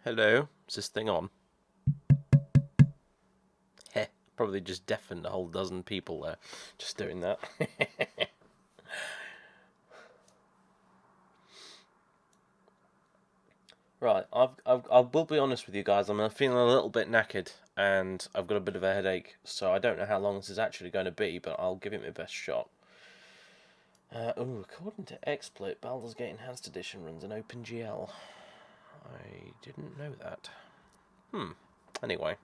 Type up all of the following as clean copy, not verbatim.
Hello, is this thing on? Heh, probably just deafened a whole dozen people there, just doing that. Right, I will be honest with you guys, I'm feeling a little bit knackered, and I've got a bit of a headache, so I don't know how long this is actually going to be, but I'll give it my best shot. According to XSplit, Baldur's Gate Enhanced Edition runs an OpenGL. I didn't know that. Anyway.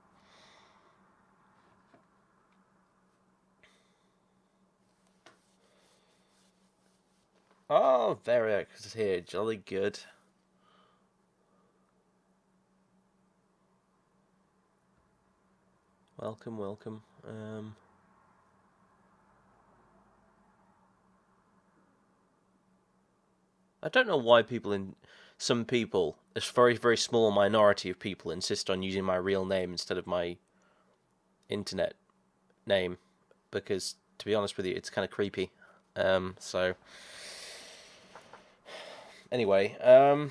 Oh, Variax is here, jolly good. Welcome, welcome. I don't know why some people, a very, very small minority of people, insist on using my real name instead of my internet name, because, to be honest with you, it's kind of creepy. So, anyway, right.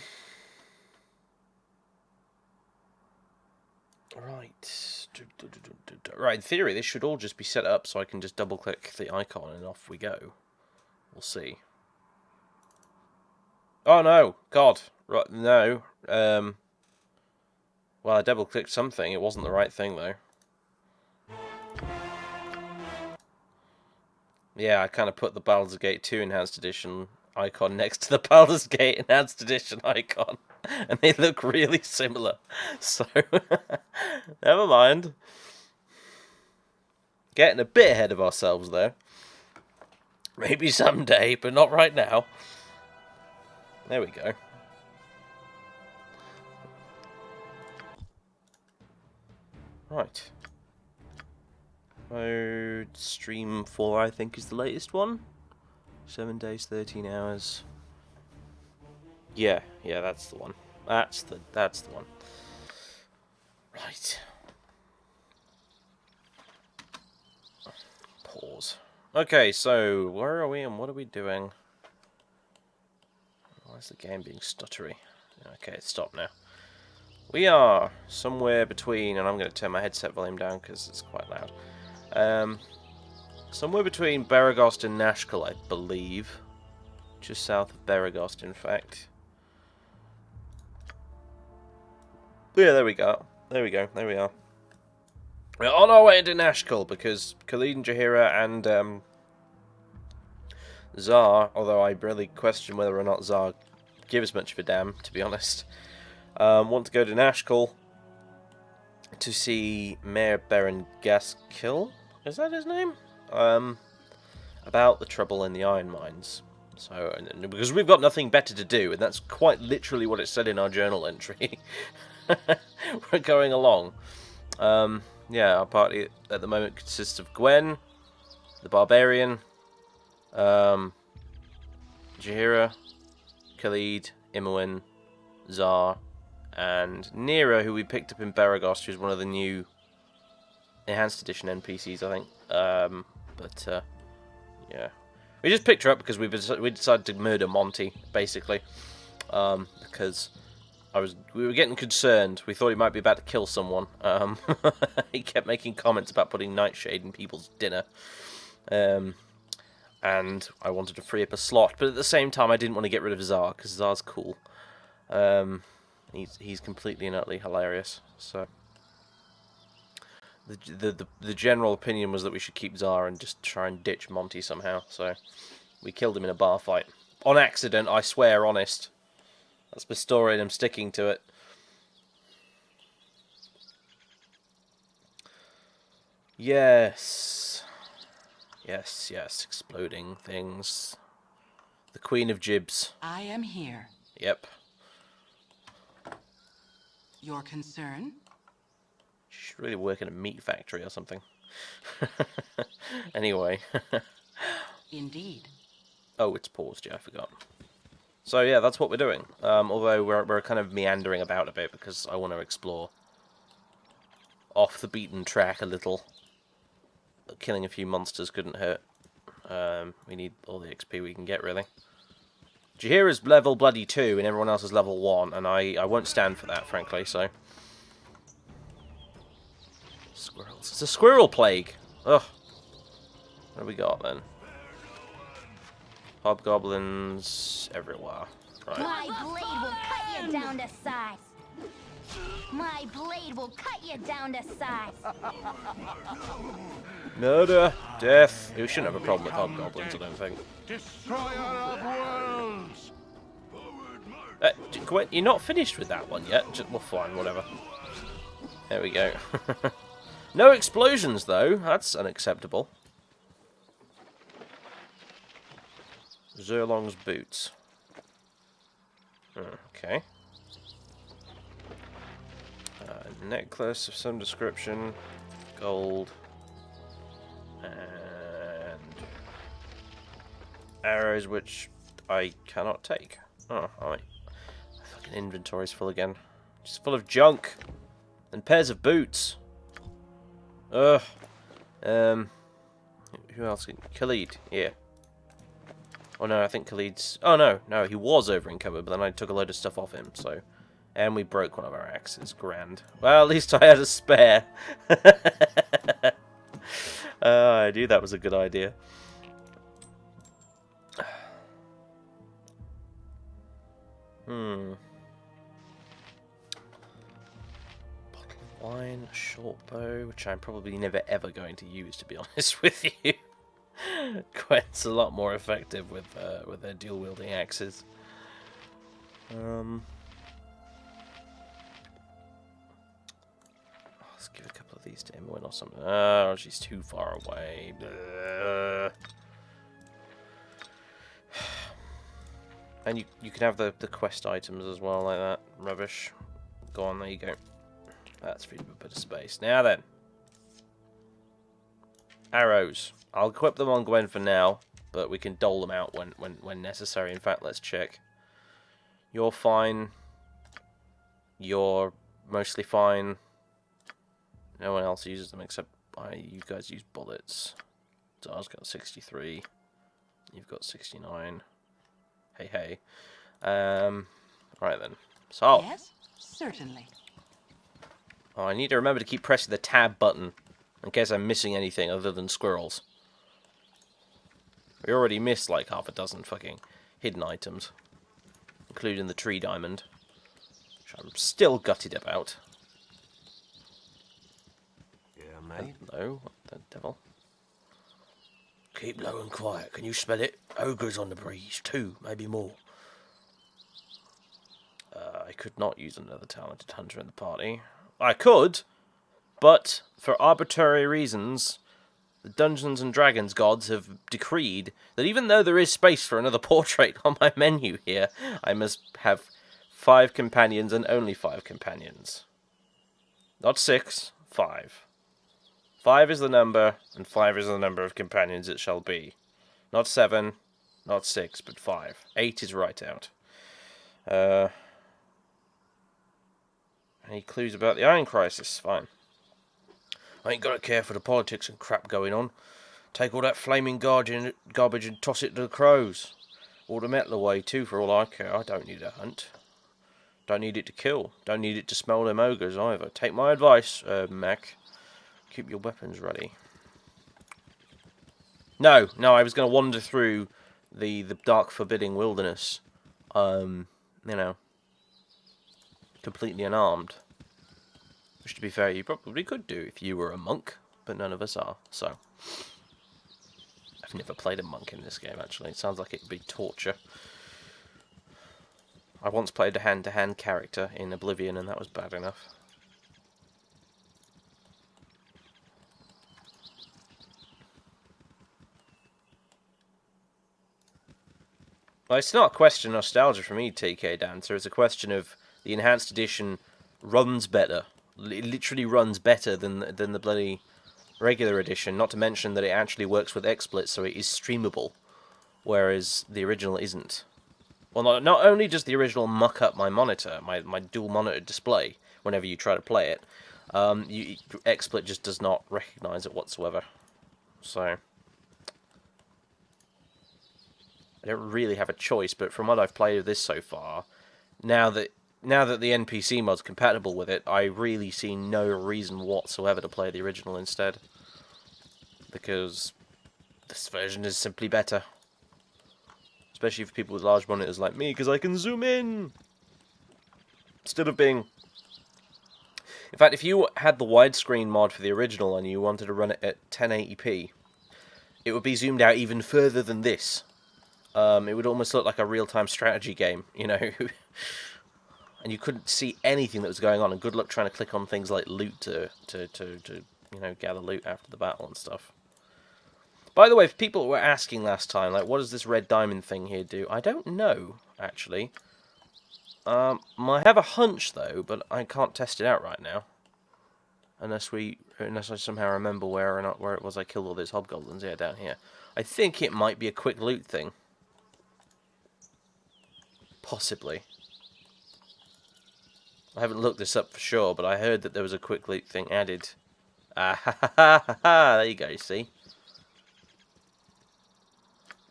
Right, in theory, this should all just be set up so I can just double-click the icon and off we go. We'll see. Oh, no! God! Right, no. Well, I double-clicked something. It wasn't the right thing, though. Yeah, I kind of put the Baldur's Gate 2 Enhanced Edition icon next to the Baldur's Gate Enhanced Edition icon, and they look really similar. So, never mind. Getting a bit ahead of ourselves, though. Maybe someday, but not right now. There we go. Right. Mode Stream 4, I think, is the latest one. 7 days, 13 hours. Yeah, that's the one. That's the one. Right. Pause. Okay, so where are we and what are we doing? Why is the game being stuttery? Okay, stop now. We are somewhere between, and I'm going to turn my headset volume down because it's quite loud. Somewhere between Beregost and Nashkel, I believe. Just south of Beregost, in fact. Yeah, there we go. There we are. We're on our way into Nashkel because Khalid and Jaheira and Tsar, although I really question whether or not Tsar gives much of a damn, to be honest, want to go to Nashkel to see Mayor Baron Gaskill. Is that his name? About the trouble in the iron mines. So, because we've got nothing better to do, and that's quite literally what it said in our journal entry. We're going along. Yeah, our party at the moment consists of Gwen, the Barbarian, Jaheira, Khalid, Imoen, Tsar, and Nira, who we picked up in Beregost, who's one of the new Enhanced Edition NPCs, I think. Yeah. We just picked her up because we decided to murder Monty, basically. Because we were getting concerned. We thought he might be about to kill someone. He kept making comments about putting nightshade in people's dinner. And I wanted to free up a slot, but at the same time I didn't want to get rid of Tsar, because Tsar's cool. He's completely and utterly hilarious. So the general opinion was that we should keep Tsar and just try and ditch Monty somehow. So we killed him in a bar fight. On accident, I swear, honest. That's my story and I'm sticking to it. Yes, exploding things. The Queen of Jibs. I am here. Yep. Your concern? She's really working a meat factory or something. Anyway. Indeed. Oh, it's paused, yeah, I forgot. So yeah, that's what we're doing. Although we're kind of meandering about a bit because I want to explore off the beaten track a little. Killing a few monsters couldn't hurt. We need all the XP we can get, really. Jaheira's level bloody 2 and everyone else is level 1, and I won't stand for that, frankly, so... Squirrels. It's a squirrel plague! Ugh. What have we got, then? Hobgoblins everywhere. Right. My blade will cut you down to size. My blade will cut you down to size. Murder! Death! We shouldn't have a problem with hobgoblins, I don't think. Destroyer of worlds! Gwen, you're not finished with that one yet? Well, fine, whatever. There we go. No explosions, though. That's unacceptable. Zerlong's boots. Okay. Necklace of some description. Gold. And... arrows, which I cannot take. Oh, alright. My fucking inventory's full again. Just full of junk. And pairs of boots. Ugh. Who else? Khalid. Yeah. Oh no, I think Khalid's... oh no, he was over encumbered, but then I took a load of stuff off him, so... and we broke one of our axes. Grand. Well, at least I had a spare. I knew that was a good idea. Bottle of wine, short bow, which I'm probably never ever going to use, to be honest with you. Gwen's a lot more effective with their dual wielding axes. Let's give a couple of these to Emma or something. Oh, she's too far away. And you can have the quest items as well, like that. Rubbish. Go on, there you go. That's freedom of a bit of space. Now then. Arrows. I'll equip them on Gwen for now, but we can dole them out when necessary. In fact, let's check. You're fine. You're mostly fine. No one else uses them except you guys use bullets. Dar's got 63. You've got 69. Hey, hey. Right then. So. Yes, certainly. Oh, I need to remember to keep pressing the tab button in case I'm missing anything other than squirrels. We already missed like half a dozen fucking hidden items, including the tree diamond, which I'm still gutted about. Yeah, mate. Hello, what the devil? Keep low and quiet. Can you smell it? Ogres on the breeze. 2, maybe more. I could not use another talented hunter in the party. I could, but for arbitrary reasons, the Dungeons and Dragons gods have decreed that even though there is space for another portrait on my menu here, I must have 5 companions and only 5 companions. Not 6, 5. 5 is the number, and 5 is the number of companions it shall be. Not 7, not 6, but 5. 8 is right out. Any clues about the Iron Crisis? Fine. I ain't got to care for the politics and crap going on. Take all that flaming garbage and toss it to the crows. All the metal away too, for all I care. I don't need a hunt. Don't need it to kill. Don't need it to smell them ogres either. Take my advice, Mac. Keep your weapons ready. No, I was going to wander through the dark, forbidding wilderness. You know, completely unarmed. Which, to be fair, you probably could do if you were a monk, but none of us are, so. I've never played a monk in this game, actually. It sounds like it would be torture. I once played a hand-to-hand character in Oblivion, and that was bad enough. Well, it's not a question of nostalgia for me, TK Dancer. It's a question of the Enhanced Edition runs better. It literally runs better than the bloody regular edition, not to mention that it actually works with XSplit, so it is streamable, whereas the original isn't. Well, not only does the original muck up my monitor, my dual monitor display, whenever you try to play it, XSplit just does not recognise it whatsoever. So, I don't really have a choice, but from what I've played of this so far, now that the NPC mod's compatible with it, I really see no reason whatsoever to play the original instead. Because this version is simply better. Especially for people with large monitors like me, because I can zoom in! Instead of being... In fact, if you had the widescreen mod for the original and you wanted to run it at 1080p, it would be zoomed out even further than this. It would almost look like a real-time strategy game, you know? And you couldn't see anything that was going on, and good luck trying to click on things like loot to you know, gather loot after the battle and stuff. By the way, if people were asking last time, like, what does this red diamond thing here do? I don't know, actually. I have a hunch, though, but I can't test it out right now. Unless I somehow remember where it was I killed all those hobgoblins. Yeah, down here. I think it might be a quick loot thing. Possibly. I haven't looked this up for sure, but I heard that there was a quick loot thing added. Ah ha ha ha ha ha! There you go, you see.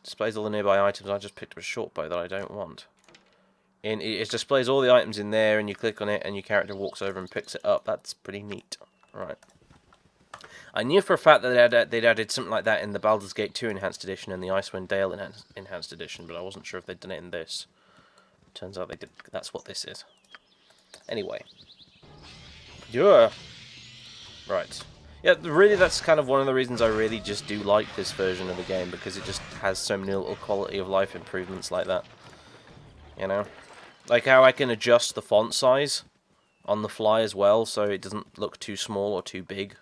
Displays all the nearby items. I just picked up a short bow that I don't want. It displays all the items in there, and you click on it, and your character walks over and picks it up. That's pretty neat. Right. I knew for a fact that they'd added something like that in the Baldur's Gate 2 Enhanced Edition and the Icewind Dale Enhanced Edition, but I wasn't sure if they'd done it in this. Turns out they did. That's what this is. Anyway. Yeah. Right. Yeah, really that's kind of one of the reasons I really just do like this version of the game, because it just has so many little quality of life improvements like that. You know? Like how I can adjust the font size on the fly as well, so it doesn't look too small or too big.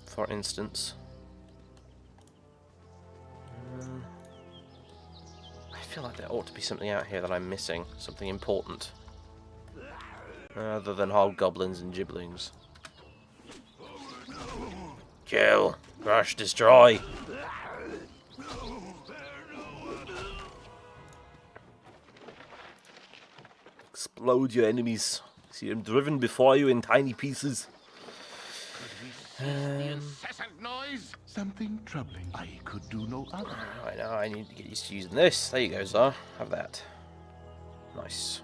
For instance. I feel like there ought to be something out here that I'm missing. Something important. Other than hobgoblins and gibblings. Kill! Crush! Destroy! Explode your enemies. See them driven before you in tiny pieces. The incessant noise? Something troubling. I could do no other. I know, I need to get used to using this. There you go, Zar. Have that. Nice.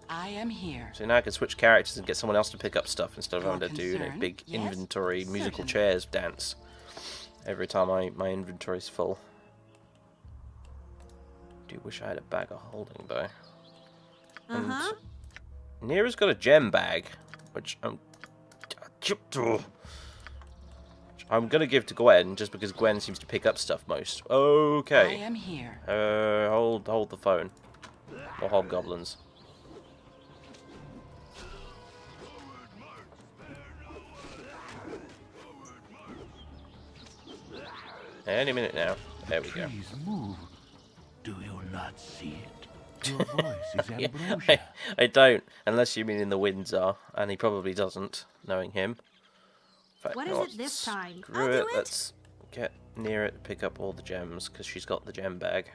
I am here. So now I can switch characters and get someone else to pick up stuff instead of Your having to do a concern? big Yes, inventory musical certainly. chairs dance every time my inventory's full. Do wish I had a bag of holding though. And Nira's got a gem bag, which I'm gonna give to Gwen just because Gwen seems to pick up stuff most. I Okay. am here. Hold the phone. Or hobgoblins. Any minute now. There we go. Please move. Do you not see it? Your voice is ambrosia. I don't, unless you mean in the Windsor, and he probably doesn't, knowing him. In fact, What you is know it this time? Screw I'll it. do it. Let's get near it to pick up all the gems, because she's got the gem bag.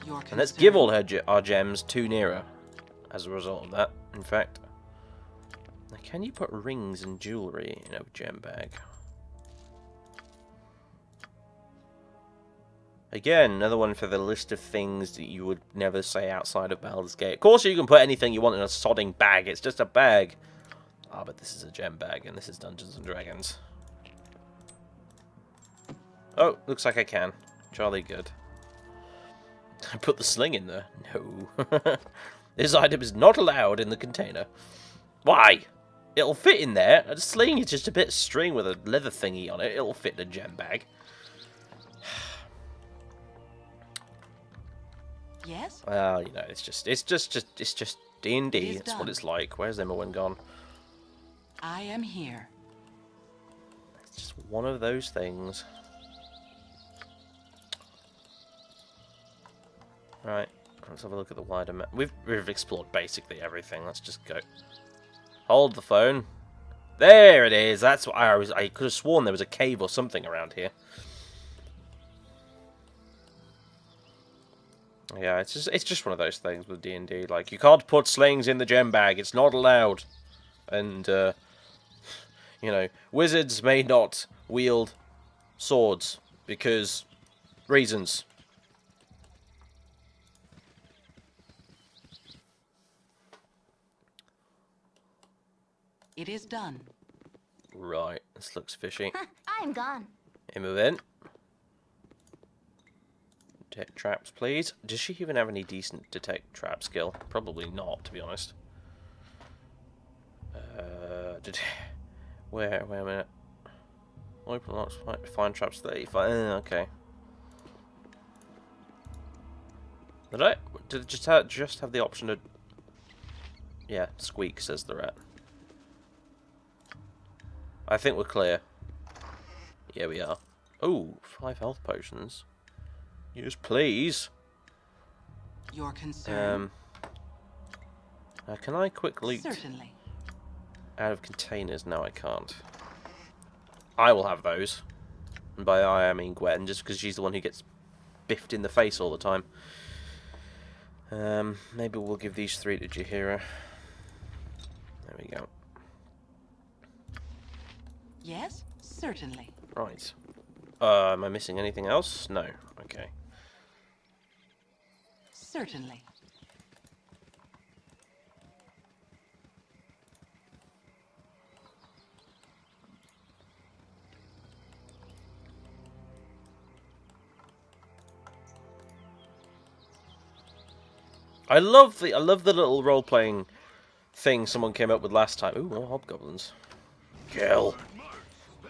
Your And let's concern? give all our gems to Nira, as a result of that, in fact. Now, can you put rings and jewellery in a gem bag? Again, another one for the list of things that you would never say outside of Baldur's Gate. Of course you can put anything you want in a sodding bag, it's just a bag. Ah, but this is a gem bag, and this is Dungeons & Dragons. Oh, looks like I can. Jolly good. I put the sling in there. No. This item is not allowed in the container. Why? It'll fit in there. A sling is just a bit of string with a leather thingy on it. It'll fit in a gem bag. Yes? Well, you know, it's just D&D. It is It's what done. it's like. Where's Immerwin gone? I am here. It's just one of those things. Right, let's have a look at the wider map. We've explored basically everything. Let's just go. Hold the phone. There it is. That's what I could have sworn there was a cave or something around here. Yeah, it's just one of those things with D&D. Like, you can't put slings in the gem bag. It's not allowed. And you know, wizards may not wield swords Because reasons. It is done. Right, this looks fishy. I'm gone. Hey, move in. Detect traps, please. Does she even have any decent detect trap skill? Probably not, to be honest. Wait a minute. Open locks, find traps 35. Okay. Did it just have the option to... Yeah, squeak, says the rat. I think we're clear. Yeah, we are. Oh, 5 health potions. Yes, please. Your concern? Now, can I quick loot Certainly. out of containers? No, I can't. I will have those. And by I mean Gwen, just because she's the one who gets biffed in the face all the time. Maybe we'll give these 3 to Jaheira. There we go. Yes, certainly. Right. Am I missing anything else? No. Okay. Certainly. I love the little role playing thing someone came up with last time. Ooh, more hobgoblins. Kill.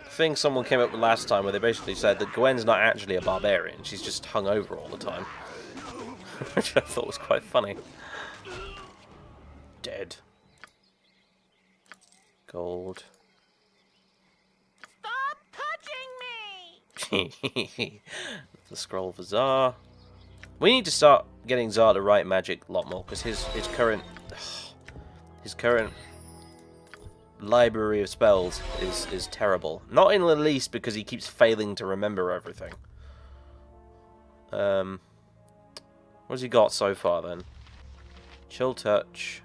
Thing someone came up with last time where they basically said that Gwen's not actually a barbarian, she's just hungover all the time. Which I thought was quite funny. Dead. Gold. Stop touching me! The scroll for Tsar. We need to start getting Tsar to write magic a lot more, because his current library of spells is terrible. Not in the least because he keeps failing to remember everything. What's he got so far then? Chill Touch,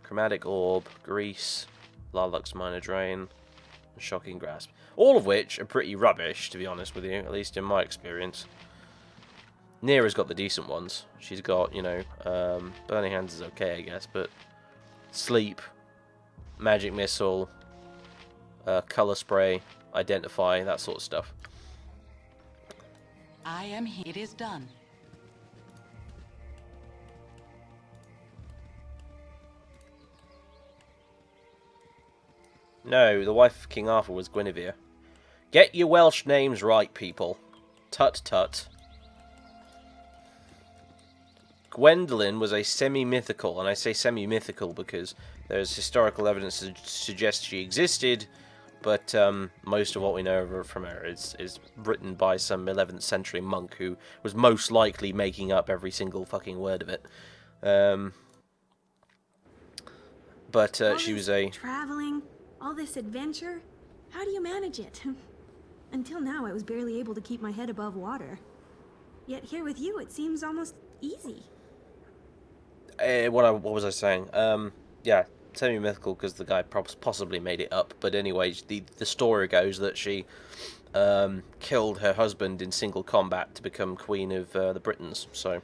Chromatic Orb, Grease, Larlux Minor Drain, and Shocking Grasp. All of which are pretty rubbish, to be honest with you, at least in my experience. Neera's got the decent ones. She's got, you know, Burning Hands is okay, I guess, but Sleep, Magic Missile, Color Spray, Identify, that sort of stuff. I am here. It is done. No, the wife of King Arthur was Guinevere. Get your Welsh names right, people. Tut tut. Gwendolyn was a semi-mythical, and I say semi-mythical because there's historical evidence to suggest she existed, but most of what we know of her from her is written by some 11th century monk who was most likely making up every single fucking word of it. But she was a... Traveling, all this adventure, how do you manage it? Until now, I was barely able to keep my head above water. Yet here with you, it seems almost easy. What was I saying? Yeah, semi-mythical because the guy possibly made it up. But anyway, the story goes that she killed her husband in single combat to become queen of the Britons. So,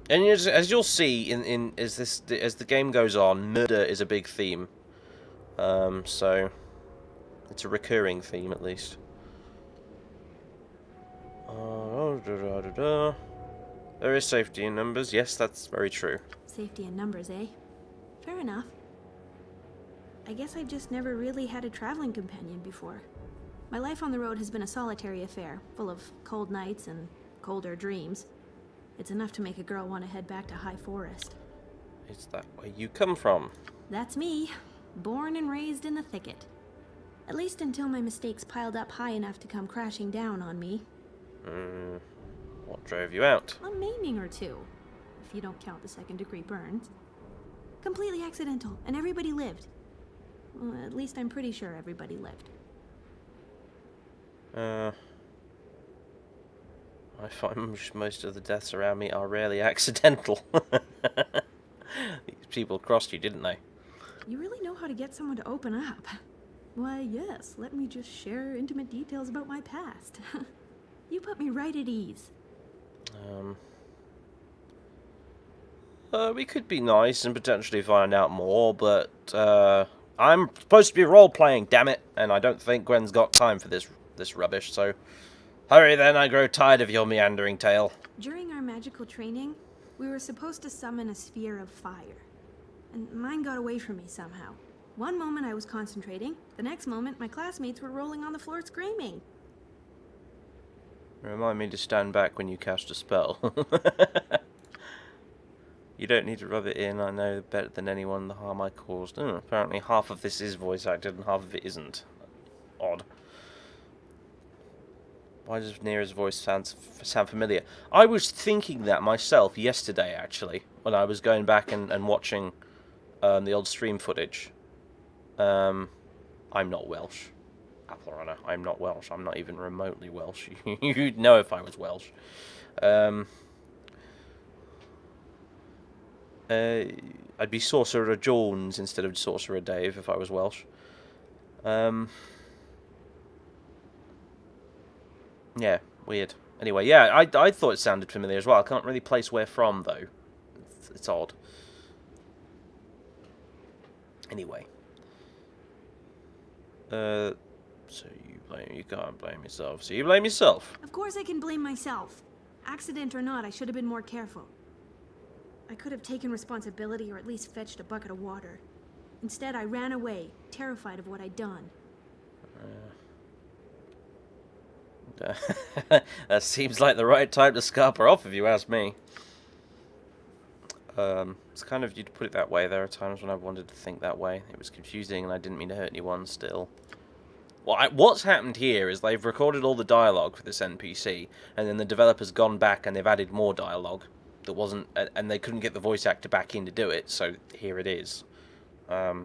and as you'll see as the game goes on, murder is a big theme. So it's a recurring theme at least. There is safety in numbers. Yes, that's very true. Safety in numbers, eh? Fair enough. I guess I've just never really had a traveling companion before. My life on the road has been a solitary affair, full of cold nights and colder dreams. It's enough to make a girl want to head back to High Forest. Is that where you come from? That's me, born and raised in the thicket. At least until my mistakes piled up high enough to come crashing down on me. What drove you out? A maiming or two, if you don't count the second-degree burns. Completely accidental, and everybody lived. Well, at least I'm pretty sure everybody lived. I find most of the deaths around me are rarely accidental. These people crossed you, didn't they? You really know how to get someone to open up. Why, yes, let me just share intimate details about my past. You put me right at ease. We could be nice and potentially find out more, but I'm supposed to be role-playing, damn it, and I don't think Gwen's got time for this rubbish, so hurry then, I grow tired of your meandering tale. During our magical training, we were supposed to summon a sphere of fire. And mine got away from me somehow. One moment I was concentrating, the next moment my classmates were rolling on the floor screaming. Remind me to stand back when you cast a spell. You don't need to rub it in, I know better than anyone the harm I caused. Apparently half of this is voice acted and half of it isn't. Odd. Why does Nira's voice sound familiar? I was thinking that myself yesterday, actually, when I was going back and watching the old stream footage. I'm not Welsh. Apple Runner, I'm not Welsh. I'm not even remotely Welsh. You'd know if I was Welsh. I'd be Sorcerer Jones instead of Sorcerer Dave if I was Welsh. Yeah, weird. Anyway, yeah, I thought it sounded familiar as well. I can't really place where from, though. It's odd. Anyway. So you can't blame yourself. So you blame yourself. Of course I can blame myself. Accident or not, I should have been more careful. I could have taken responsibility or at least fetched a bucket of water. Instead, I ran away, terrified of what I'd done. That seems like the right time to scarper off, if you ask me. It's kind of, you'd put it that way. There are times when I wanted to think that way. It was confusing and I didn't mean to hurt anyone still. Well, what's happened here is they've recorded all the dialogue for this NPC, and then the developer's gone back and they've added more dialogue that wasn't, and they couldn't get the voice actor back in to do it, so here it is. I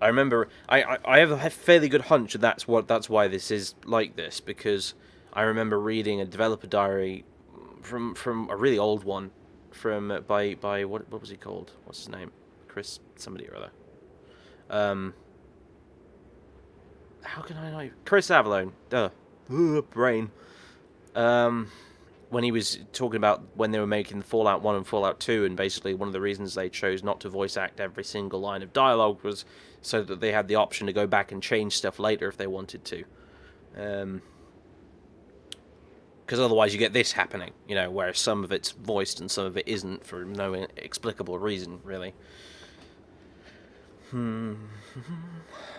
remember, I have a fairly good hunch that that's why this is like this, because I remember reading a developer diary from a really old one, by what was he called? What's his name? Chris somebody or other. How can I know? Chris Avallone. Brain. When he was talking about when they were making Fallout 1 and Fallout 2, and basically one of the reasons they chose not to voice act every single line of dialogue was so that they had the option to go back and change stuff later if they wanted to. Because otherwise you get this happening, you know, where some of it's voiced and some of it isn't for no inexplicable reason, really.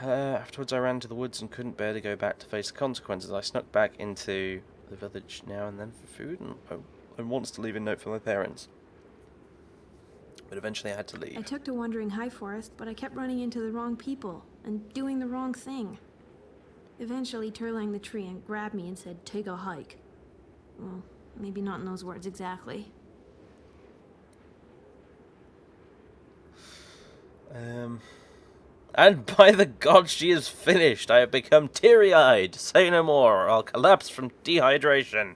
Afterwards I ran to the woods and couldn't bear to go back to face the consequences. I snuck back into the village now and then for food and wants to leave a note for my parents. But eventually I had to leave. I took to wandering high forest, but I kept running into the wrong people and doing the wrong thing. Eventually Turlang the tree and grabbed me and said, "Take a hike." Well, maybe not in those words exactly. And by the gods, she is finished. I have become teary-eyed. Say no more, or I'll collapse from dehydration.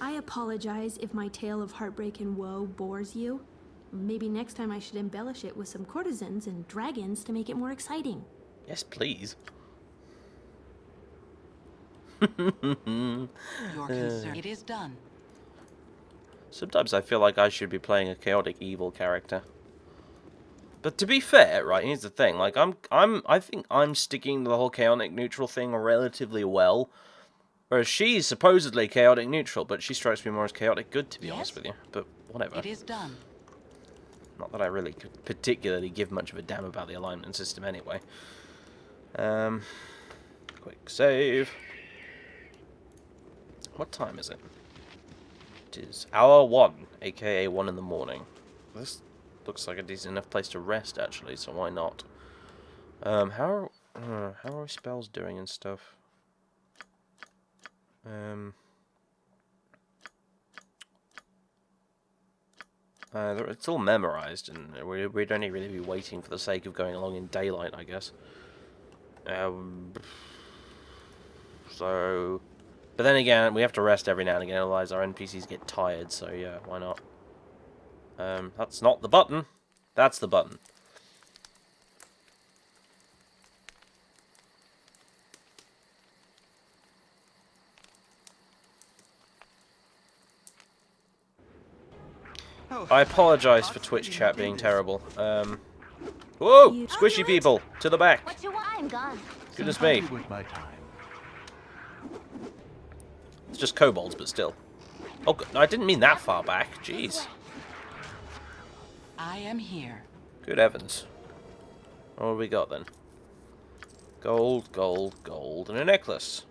I apologize if my tale of heartbreak and woe bores you. Maybe next time I should embellish it with some courtesans and dragons to make it more exciting. Yes, please. Your concern. It is done. Sometimes I feel like I should be playing a chaotic evil character. But to be fair, right, here's the thing, like, I think I'm sticking to the whole chaotic neutral thing relatively well. Whereas she's supposedly chaotic neutral, but she strikes me more as chaotic good, to be honest with you. But whatever. It is done. Not that I really could particularly give much of a damn about the alignment system anyway. Quick save. What time is it? It is hour 1, aka 1 in the morning. This looks like a decent enough place to rest, actually, so why not? How are spells doing and stuff? It's all memorized, and we'd only really be waiting for the sake of going along in daylight, I guess. But then again, we have to rest every now and again, otherwise our NPCs get tired, so yeah, why not? That's not the button. That's the button. I apologise for Twitch chat being terrible. Whoa! Squishy people! To the back! What you want? I'm gone. Goodness me. With my time. It's just kobolds, but still. Oh, I didn't mean that far back. Jeez. I am here. Good heavens. What have we got then? Gold, gold, gold, and a necklace.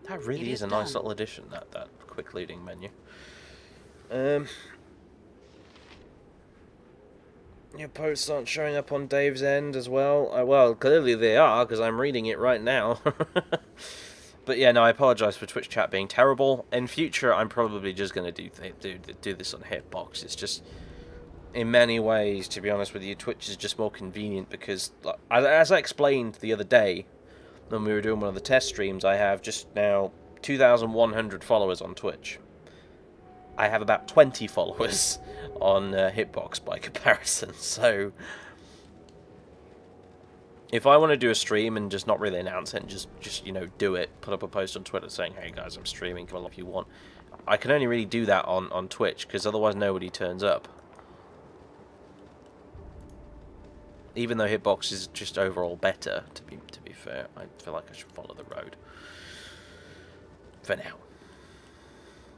That really is a nice little addition, that quick leading menu. Your posts aren't showing up on Dave's end as well. Well, clearly they are, because I'm reading it right now. But yeah, no, I apologise for Twitch chat being terrible. In future, I'm probably just going to do this on Hitbox. It's just, in many ways, to be honest with you, Twitch is just more convenient because, like, as I explained the other day, when we were doing one of the test streams, I have just now 2,100 followers on Twitch. I have about 20 followers on Hitbox by comparison, so if I want to do a stream and just not really announce it and just you know, do it, put up a post on Twitter saying, hey guys, I'm streaming, come along if you want, I can only really do that on Twitch, because otherwise nobody turns up. Even though Hitbox is just overall better, to be fair, I feel like I should follow the road. For now.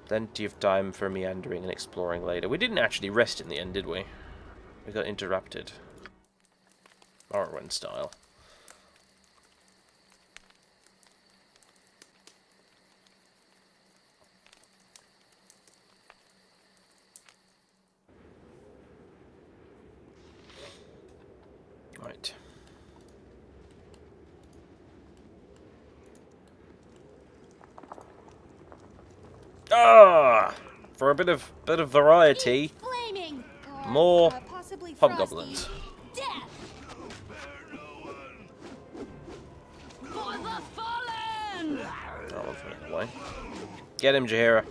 Plenty of time for meandering and exploring later. We didn't actually rest in the end, did we? We got interrupted. Morrowind style. Right. Ah! For a bit of variety, Flaming. more Possibly hobgoblins. Death. For the fallen. That one's running away. Get him, Jaheira.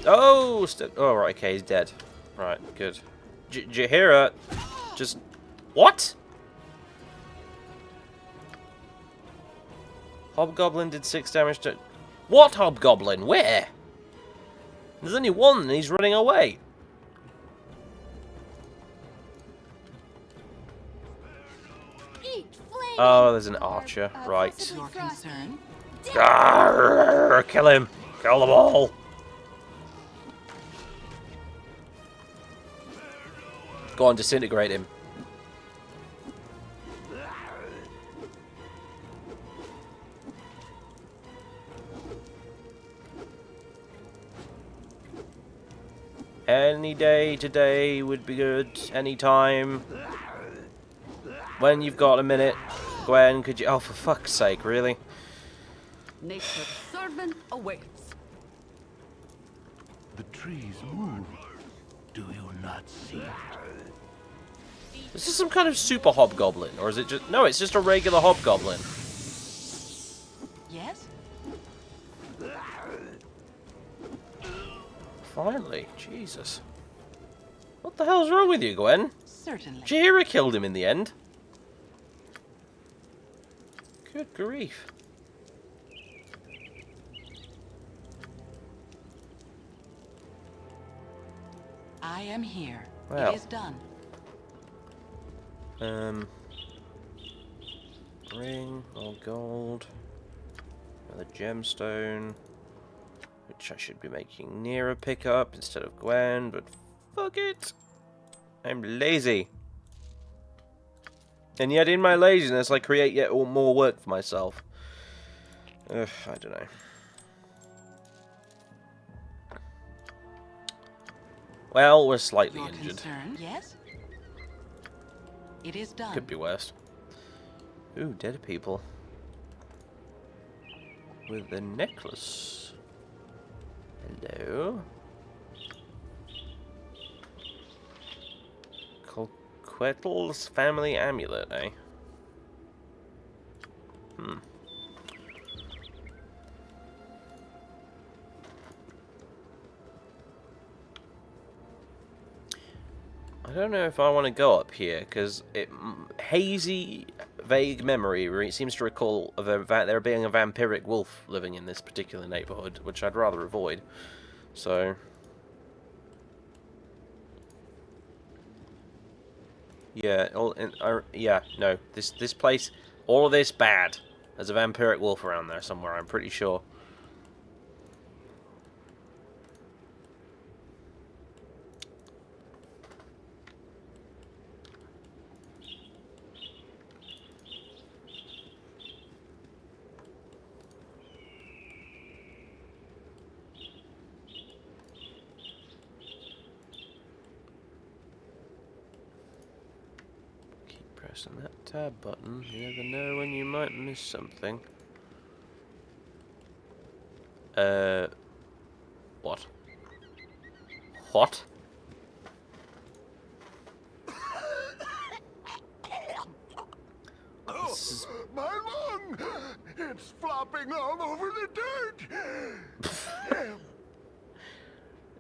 Oh, oh, right, okay, he's dead. Right, good. Jaheira, just... What? Hobgoblin did 6 damage to... What hobgoblin? Where? There's only one and he's running away. Eat flaming. Oh, there's an archer. Right. Your concern? Arrgh, kill him. Kill them all. Go on, disintegrate him. Any day today would be good. Any time. When you've got a minute. Gwen, could you... Oh, for fuck's sake, really? Nature's servant awaits. The trees move. Do you not see it? Is this some kind of super hobgoblin? Or is it just... No, it's just a regular hobgoblin. Yes? Finally. Jesus. What the hell's wrong with you, Gwen? Certainly. Jaheira killed him in the end. Good grief. I am here. Well. It is done. Ring, all gold. Another gemstone. Which I should be making near a pickup instead of Gwen, but fuck it. I'm lazy. And yet in my laziness I create yet more work for myself. Ugh, I don't know. Well, we're slightly Your injured. concern? Yes? It is done. Could be worse. Ooh, dead people. With a necklace. Hello. Colquettle's family amulet, eh? I don't know if I want to go up here, because hazy vague memory where it seems to recall of there being a vampiric wolf living in this particular neighborhood, which I'd rather avoid. So, yeah, no, this place, all of this bad. There's a vampiric wolf around there somewhere, I'm pretty sure. Pressing that tab button, you never know when you might miss something. What? What? This is... My lung! It's flopping all over the dirt!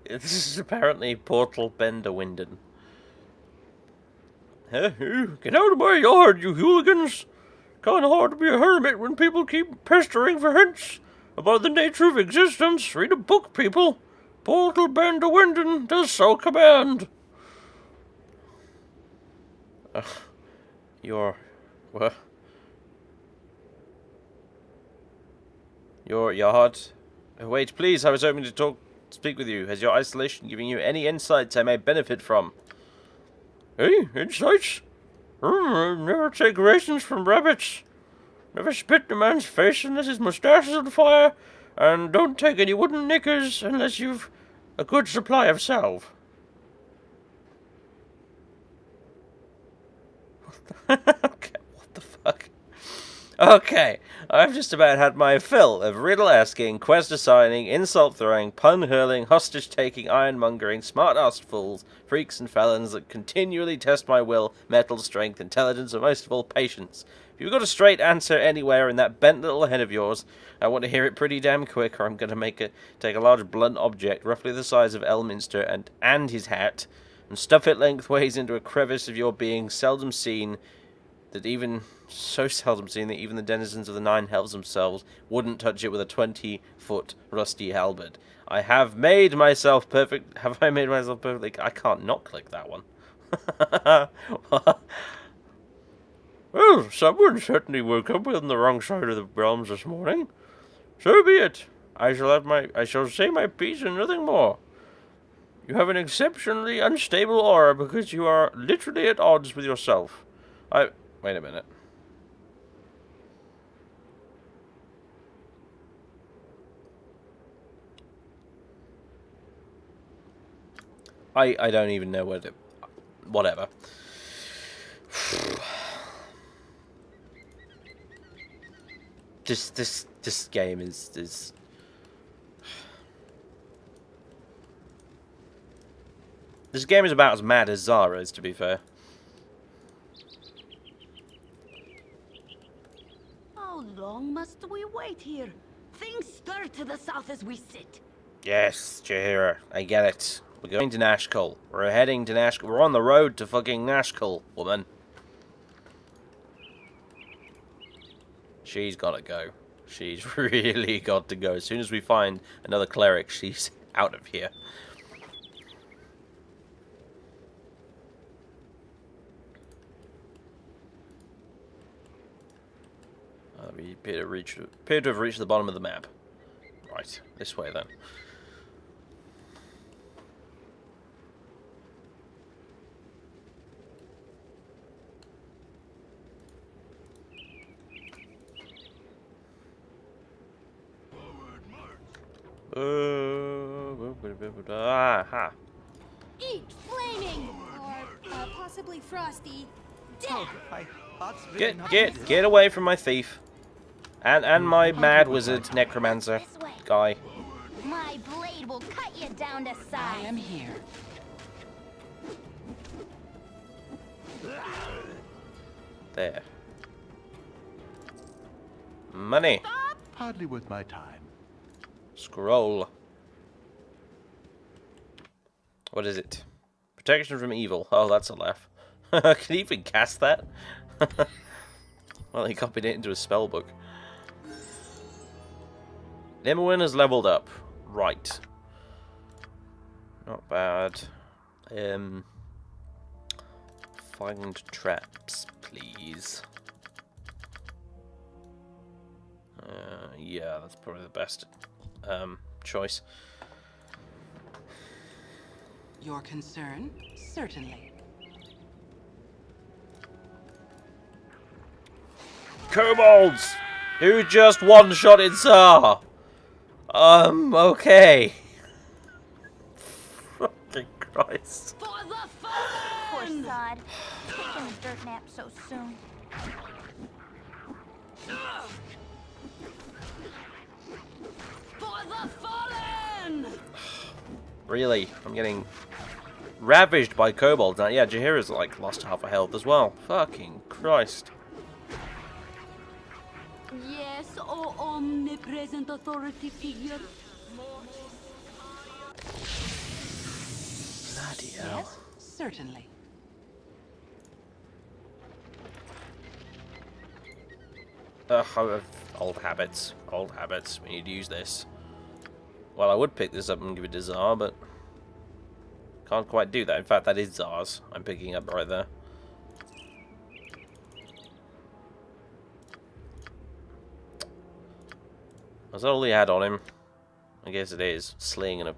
This is apparently Portalbendarwinden. Hey, get out of my yard, you hooligans! Kinda hard to be a hermit when people keep pestering for hints about the nature of existence. Read a book, people. Portalbendarwinden does so command. What? Your yard? Wait, please, I was hoping to speak with you. Has your isolation given you any insights I may benefit from? Hey, insights? Never take rations from rabbits. Never spit in a man's face unless his mustache is on fire. And don't take any wooden knickers unless you've a good supply of salve. Okay, what the fuck? Okay, I've just about had my fill of riddle-asking, quest-assigning, insult-throwing, pun-hurling, hostage-taking, ironmongering, smart-assed fools, freaks and felons that continually test my will, mental strength, intelligence, and most of all, patience. If you've got a straight answer anywhere in that bent little head of yours, I want to hear it pretty damn quick, or I'm going to take a large blunt object, roughly the size of Elminster, and his hat, and stuff it lengthways into a crevice of your being seldom seen, so seldom seen that even the denizens of the Nine Hells themselves wouldn't touch it with a 20-foot rusty halberd. Have I made myself perfect? I can't not click that one. Well, someone certainly woke up on the wrong side of the realms this morning. So be it. I shall say my piece and nothing more. You have an exceptionally unstable aura because you are literally at odds with yourself. Wait a minute. I don't even know where to... Whatever. This game is... This game is about as mad as Zara is, to be fair. How long must we wait here? Things stir to the south as we sit. Yes, Jahira, I get it. We're going to Nashkel. We're heading to Nashkel. We're on the road to fucking Nashkel, woman. She's gotta go. She's really got to go. As soon as we find another cleric, she's out of here. We appear to have reached the bottom of the map. Right, this way then. Aha. Eat flaming! Or possibly frosty. Oh, my heart's really not Get away from my thief. And my mad wizard necromancer guy. My blade will cut you down to I size. am here. There. Money. Hardly worth my time. Scroll. What is it? Protection from evil. Oh, that's a laugh. Can you even cast that? Well, he copied it into a spell book. Nimmerwin has leveled up. Right. Not bad. Find traps, please. Yeah, that's probably the best choice. Your concern? Certainly. Kobolds! Who just one-shotted Tsar? Okay. Fucking Christ. Poor sod. Taking a dirt nap so soon. Really? I'm getting ravaged by kobolds now. Yeah, Jaheira's like lost half her health as well. Fucking Christ. Yes, oh omnipresent authority figure. Bloody hell. Yes, certainly. Old habits. Old habits. We need to use this. Well, I would pick this up and give it to Tsar, but can't quite do that. In fact, that is Tsar's. I'm picking up right there. Was that all he had on him? I guess it is. Sling and a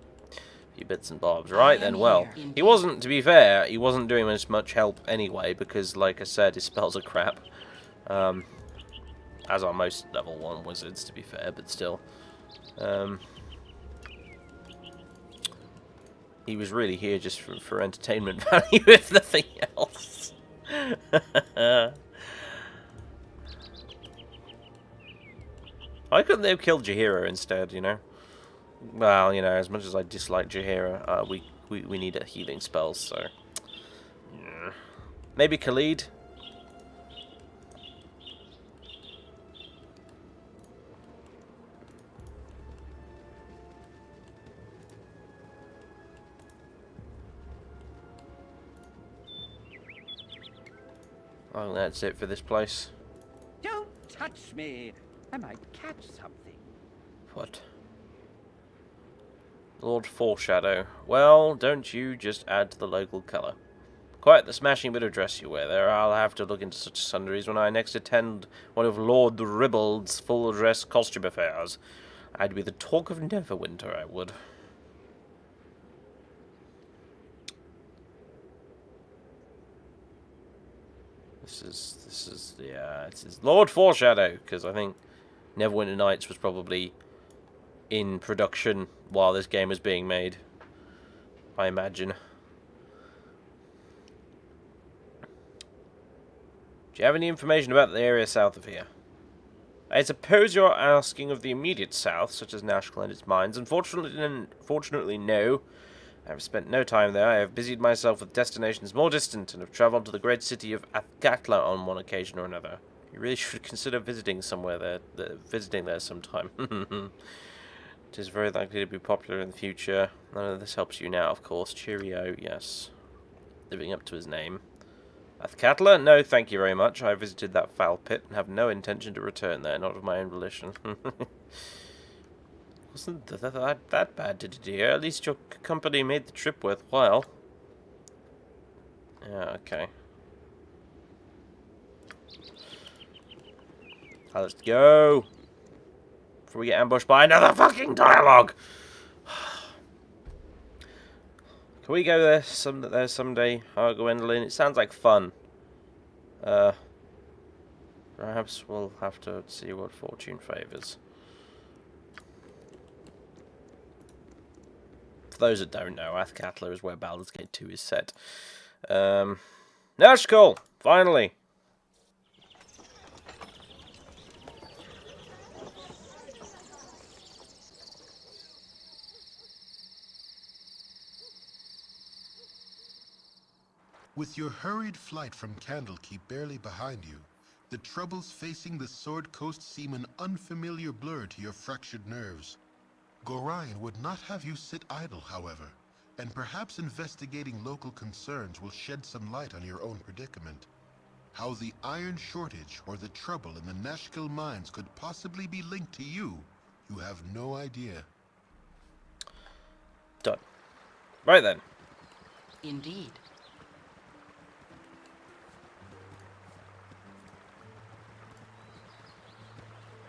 few bits and bobs. Right then, well, he wasn't, to be fair, he wasn't doing much help anyway, because, like I said, his spells are crap. As are most level 1 wizards, to be fair, but still. He was really here just for entertainment value, if nothing else. Why couldn't they have killed Jaheira instead, you know? Well, you know, as much as I dislike Jaheira, we need a healing spell, so... Yeah. Maybe Khalid? I think that's it for this place. Don't touch me. I might catch something. What? Lord Foreshadow. Well, don't you just add to the local colour. Quite the smashing bit of dress you wear there. I'll have to look into such sundries when I next attend one of Lord Ribbald's full-dress costume affairs. I'd be the talk of Neverwinter, I would. This is Lord Foreshadow, because I think Neverwinter Nights was probably in production while this game was being made, I imagine. Do you have any information about the area south of here? I suppose you're asking of the immediate south, such as Nashkel and its mines. Unfortunately, no. I have spent no time there. I have busied myself with destinations more distant and have travelled to the great city of Athkatla on one occasion or another. You really should consider visiting there sometime. It is very likely to be popular in the future. None of this helps you now, of course. Cheerio, yes. Living up to his name. Athkatla? No, thank you very much. I visited that foul pit and have no intention to return there, not of my own volition. Wasn't that bad, did it, dear? At least your company made the trip worthwhile. Yeah, okay. Let's go! Before we get ambushed by another fucking dialogue! Can we go there someday? Oh, Gwendolyn, it sounds like fun. Perhaps we'll have to see what fortune favours. For those that don't know, Athkatla is where Baldur's Gate 2 is set. Nashkel! Finally! With your hurried flight from Candlekeep barely behind you, the troubles facing the Sword Coast seem an unfamiliar blur to your fractured nerves. Gorion would not have you sit idle, however, and perhaps investigating local concerns will shed some light on your own predicament. How the iron shortage or the trouble in the Nashkel mines could possibly be linked to you, you have no idea. Done. Right then. Indeed.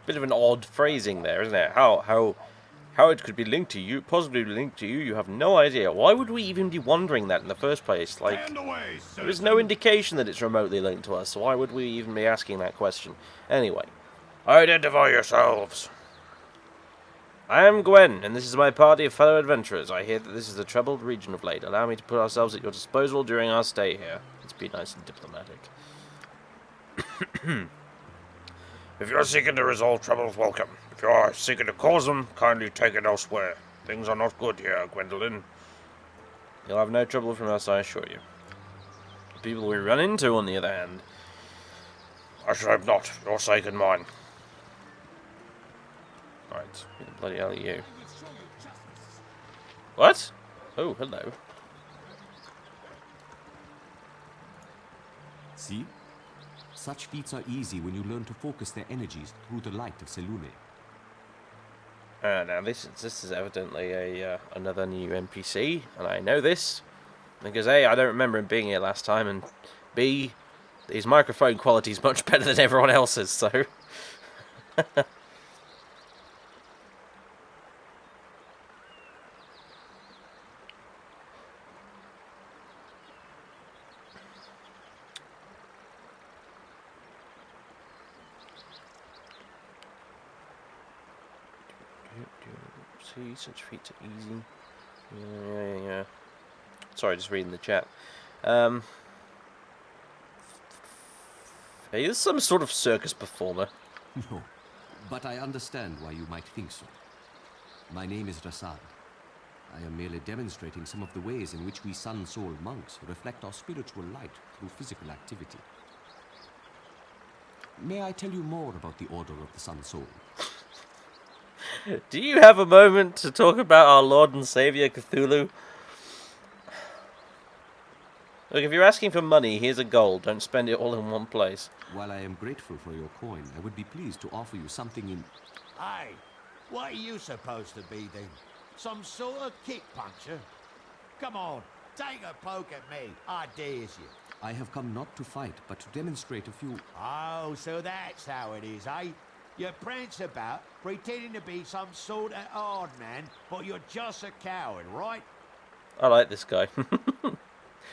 Bit of an odd phrasing there, isn't it? How it could be linked to you, possibly linked to you, you have no idea. Why would we even be wondering that in the first place? Like, there is no indication that it's remotely linked to us, so why would we even be asking that question? Anyway, identify yourselves. I am Gwen, and this is my party of fellow adventurers. I hear that this is a troubled region of late. Allow me to put ourselves at your disposal during our stay here. Let's be nice and diplomatic. If you are seeking to resolve troubles, welcome. If you are seeking to cause them, kindly take it elsewhere. Things are not good here, Gwendolyn. You'll have no trouble from us, I assure you. The people we run into, on the other hand, I should hope not, for your sake and mine. Right, who the bloody hell are you? What? Oh, hello. See? Such feats are easy when you learn to focus their energies through the light of Selune. Now this is evidently a another new NPC, and I know this because A, I don't remember him being here last time, and B, his microphone quality is much better than everyone else's. So. See, such feats are easy. Yeah. Sorry, just reading the chat. Are you some sort of circus performer? No, but I understand why you might think so. My name is Rasaad. I am merely demonstrating some of the ways in which we Sun Soul monks reflect our spiritual light through physical activity. May I tell you more about the Order of the Sun Soul? Do you have a moment to talk about our Lord and Savior Cthulhu? Look, if you're asking for money, here's a gold. Don't spend it all in one place. While I am grateful for your coin, I would be pleased to offer you something in... Hey, what are you supposed to be then? Some sort of kick puncher? Come on, take a poke at me. I dares you. I have come not to fight, but to demonstrate a few... Oh, so that's how it is, eh? You prance about, pretending to be some sort of hard man, but you're just a coward, right? I like this guy.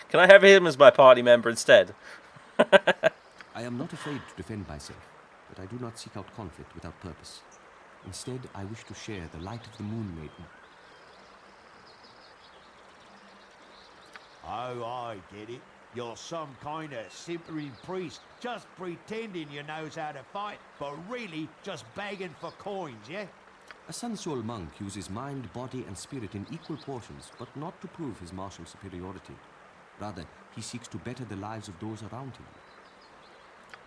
Can I have him as my party member instead? I am not afraid to defend myself, but I do not seek out conflict without purpose. Instead, I wish to share the light of the Moon Maiden. Oh, I get it. You're some kind of simpering priest, just pretending you knows how to fight, but really just begging for coins, yeah? A Sun Soul monk uses mind, body, and spirit in equal portions, but not to prove his martial superiority. Rather, he seeks to better the lives of those around him.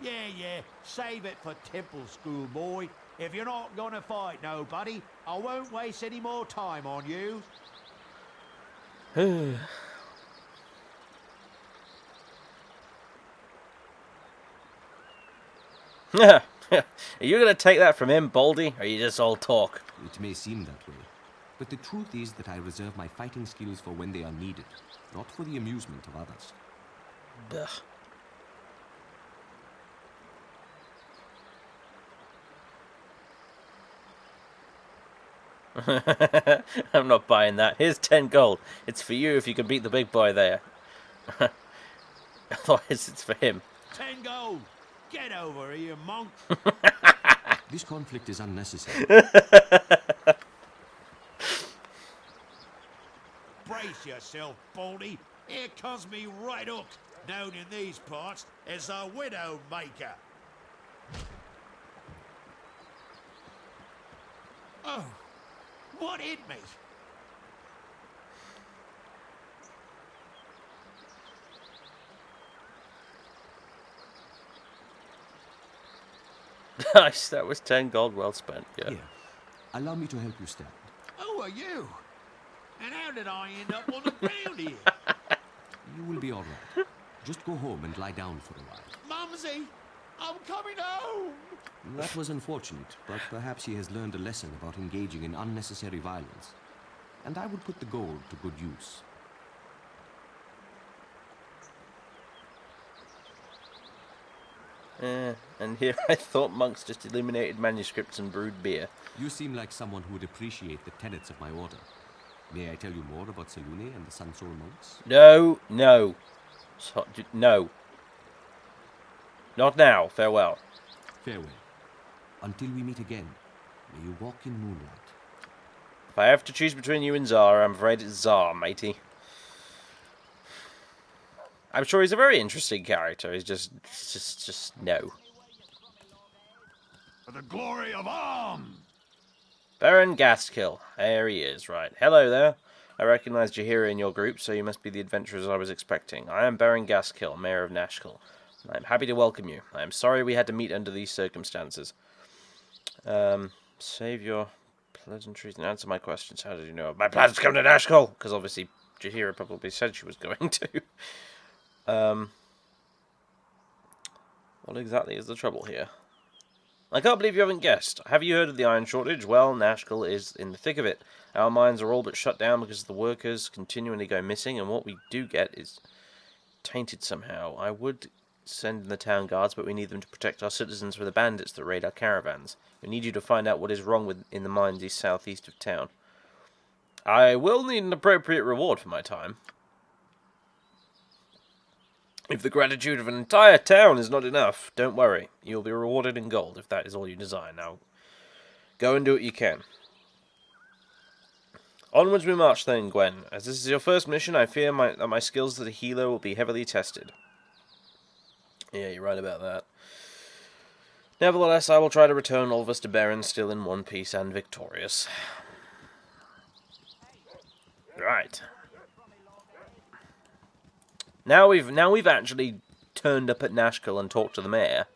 Yeah, save it for temple school, boy. If you're not gonna fight nobody, I won't waste any more time on you. Are you going to take that from him, Baldy, or are you just all talk? It may seem that way, but the truth is that I reserve my fighting skills for when they are needed, not for the amusement of others. Ugh. I'm not buying that. Here's 10 gold. It's for you if you can beat the big boy there. Otherwise, it's for him. 10 gold. Get over here, monk. This conflict is unnecessary. Brace yourself, Baldy. Here comes me right hook, known in these parts as the Widow Maker. Oh, what hit me? Nice, that was 10 gold well spent, yeah. Here, allow me to help you stand. Who are you? And how did I end up on the ground here? You will be all right. Just go home and lie down for a while. My Mumsy! I'm coming home! That was unfortunate, but perhaps he has learned a lesson about engaging in unnecessary violence. And I would put the gold to good use. And here I thought monks just eliminated manuscripts and brewed beer. You seem like someone who would appreciate the tenets of my order. May I tell you more about Selune and the Sun Soul monks? No, no. No. Not now. Farewell. Farewell. Until we meet again, may you walk in moonlight. If I have to choose between you and Zara, I'm afraid it's Zara, matey. I'm sure he's a very interesting character. He's just no. For the glory of Arm! Baron Gaskill. There he is, right. Hello there. I recognized you here in your group, so you must be the adventurers I was expecting. I am Baron Gaskill, Mayor of Nashkel. I am happy to welcome you. I am sorry we had to meet under these circumstances. Save your pleasantries and answer my questions. How did you know of my plans to come to Nashkel? Because obviously Jaheira probably said she was going to. What exactly is the trouble here? I can't believe you haven't guessed. Have you heard of the iron shortage? Well, Nashkel is in the thick of it. Our mines are all but shut down because the workers continually go missing, and what we do get is tainted somehow. I would send in the town guards, but we need them to protect our citizens from the bandits that raid our caravans. We need you to find out what is wrong in the mines southeast of town. I will need an appropriate reward for my time. If the gratitude of an entire town is not enough, don't worry. You'll be rewarded in gold if that is all you desire. Now, go and do what you can. Onwards we march then, Gwen. As this is your first mission, I fear that my skills as a healer will be heavily tested. Yeah, you're right about that. Nevertheless, I will try to return all of us to Baron still in one piece and victorious. Right. Now we've actually turned up at Nashkel and talked to the mayor.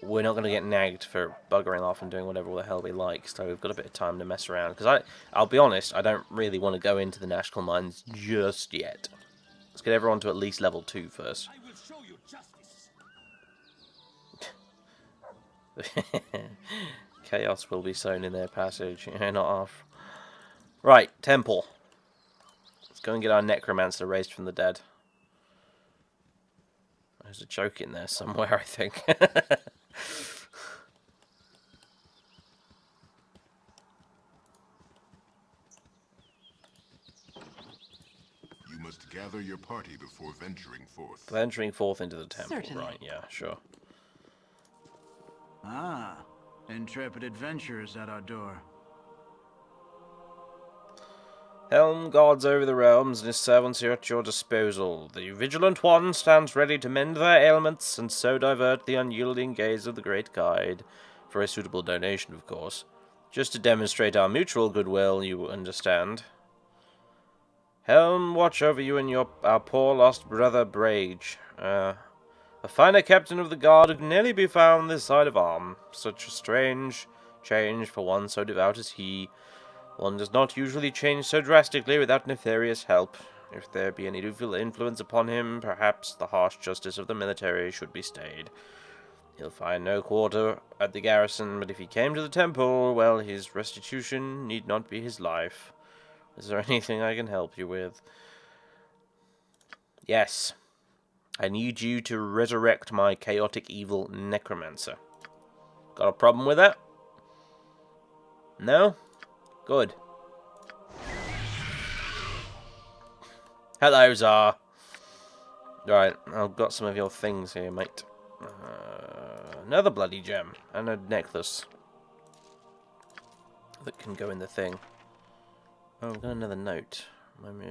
We're not going to get nagged for buggering off and doing whatever the hell we like, so we've got a bit of time to mess around. Because I'll be honest, I don't really want to go into the Nashkel mines just yet. Let's get everyone to at least level 2 first. I will show you justice. Chaos will be sown in their passage. Not off. Right, temple. Let's go and get our necromancer raised from the dead. There's a joke in there somewhere, I think. You must gather your party before venturing forth. Venturing forth into the temple. Certainly. Right, yeah, sure. Ah, intrepid adventurers at our door. Helm guards over the realms, and his servants are at your disposal. The vigilant one stands ready to mend their ailments, and so divert the unyielding gaze of the great guide, for a suitable donation, of course. Just to demonstrate our mutual goodwill, you understand. Helm, watch over you and our poor lost brother Brage. A finer captain of the guard could nearly be found this side of Arm. Such a strange change for one so devout as he. One does not usually change so drastically without nefarious help. If there be any evil influence upon him, perhaps the harsh justice of the military should be stayed. He'll find no quarter at the garrison, but if he came to the temple, well, his restitution need not be his life. Is there anything I can help you with? Yes. I need you to resurrect my chaotic evil necromancer. Got a problem with that? No? Good. Hello, Zar. Right, I've got some of your things here, mate. Another bloody gem. And a necklace. That can go in the thing. Oh, we've got another note.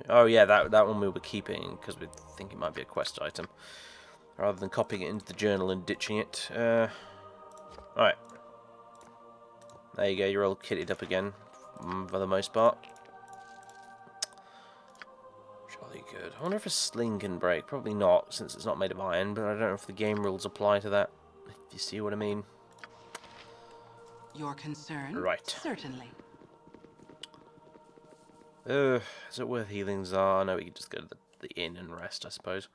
Oh, yeah, that one we were keeping, because we think it might be a quest item. Rather than copying it into the journal and ditching it. Alright. There you go, you're all kitted up again. For the most part. Jolly good. I wonder if a sling can break. Probably not, since it's not made of iron, but I don't know if the game rules apply to that. If you see what I mean. Your concern? Right. Certainly. Is it worth healing Zar? No, we could just go to the inn and rest, I suppose.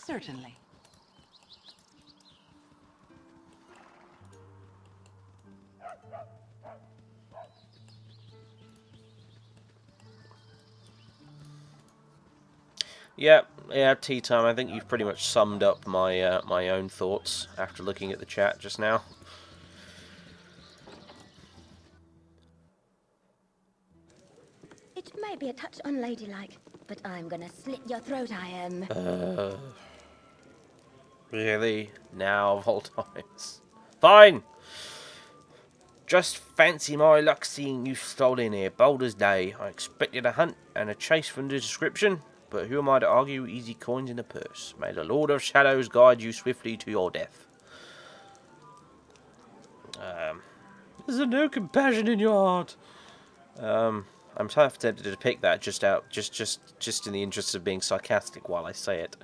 Certainly. Yeah, tea time. I think you've pretty much summed up my my own thoughts after looking at the chat just now. It might be a touch unladylike, but I'm gonna slit your throat, I am. Really? Now of all times. Fine! Just fancy my luck seeing you stroll in here, bold as day. I expected a hunt and a chase from the description, but who am I to argue easy coins in a purse? May the Lord of Shadows guide you swiftly to your death. Is there no compassion in your heart? I'm half tempted to pick that just in the interest of being sarcastic while I say it.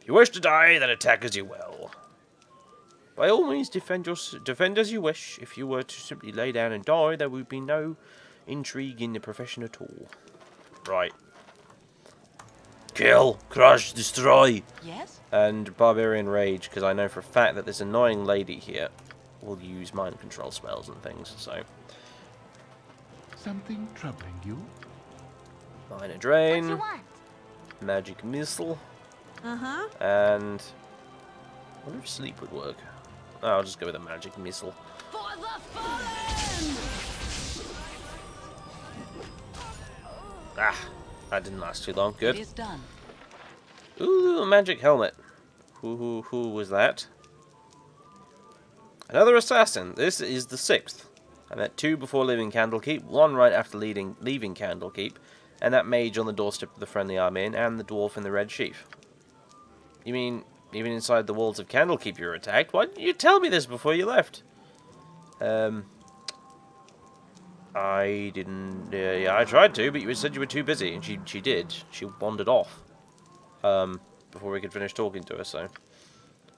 If you wish to die, then attack as you will. By all means, defend as you wish. If you were to simply lay down and die, there would be no intrigue in the profession at all. Right. Kill, crush, destroy. Yes? And Barbarian Rage, because I know for a fact that this annoying lady here will use mind control spells and things, so... Something troubling you? Minor What Drain, you want? Magic Missile, Uh-huh. and... I wonder if Sleep would work. Oh, I'll just go with a Magic Missile. For the fallen! Ah, that didn't last too long. Good. It is done. Ooh, a magic helmet. Who was that? Another assassin. This is the 6th. I met 2 before leaving Candlekeep, 1 right after leaving Candlekeep, and that mage on the doorstep of the friendly army inn, and the dwarf in the red sheaf. You mean, even inside the walls of Candlekeep you were attacked? Why didn't you tell me this before you left? I didn't... yeah, I tried to, but you said you were too busy, and she did. She wandered off. Before we could finish talking to her, so...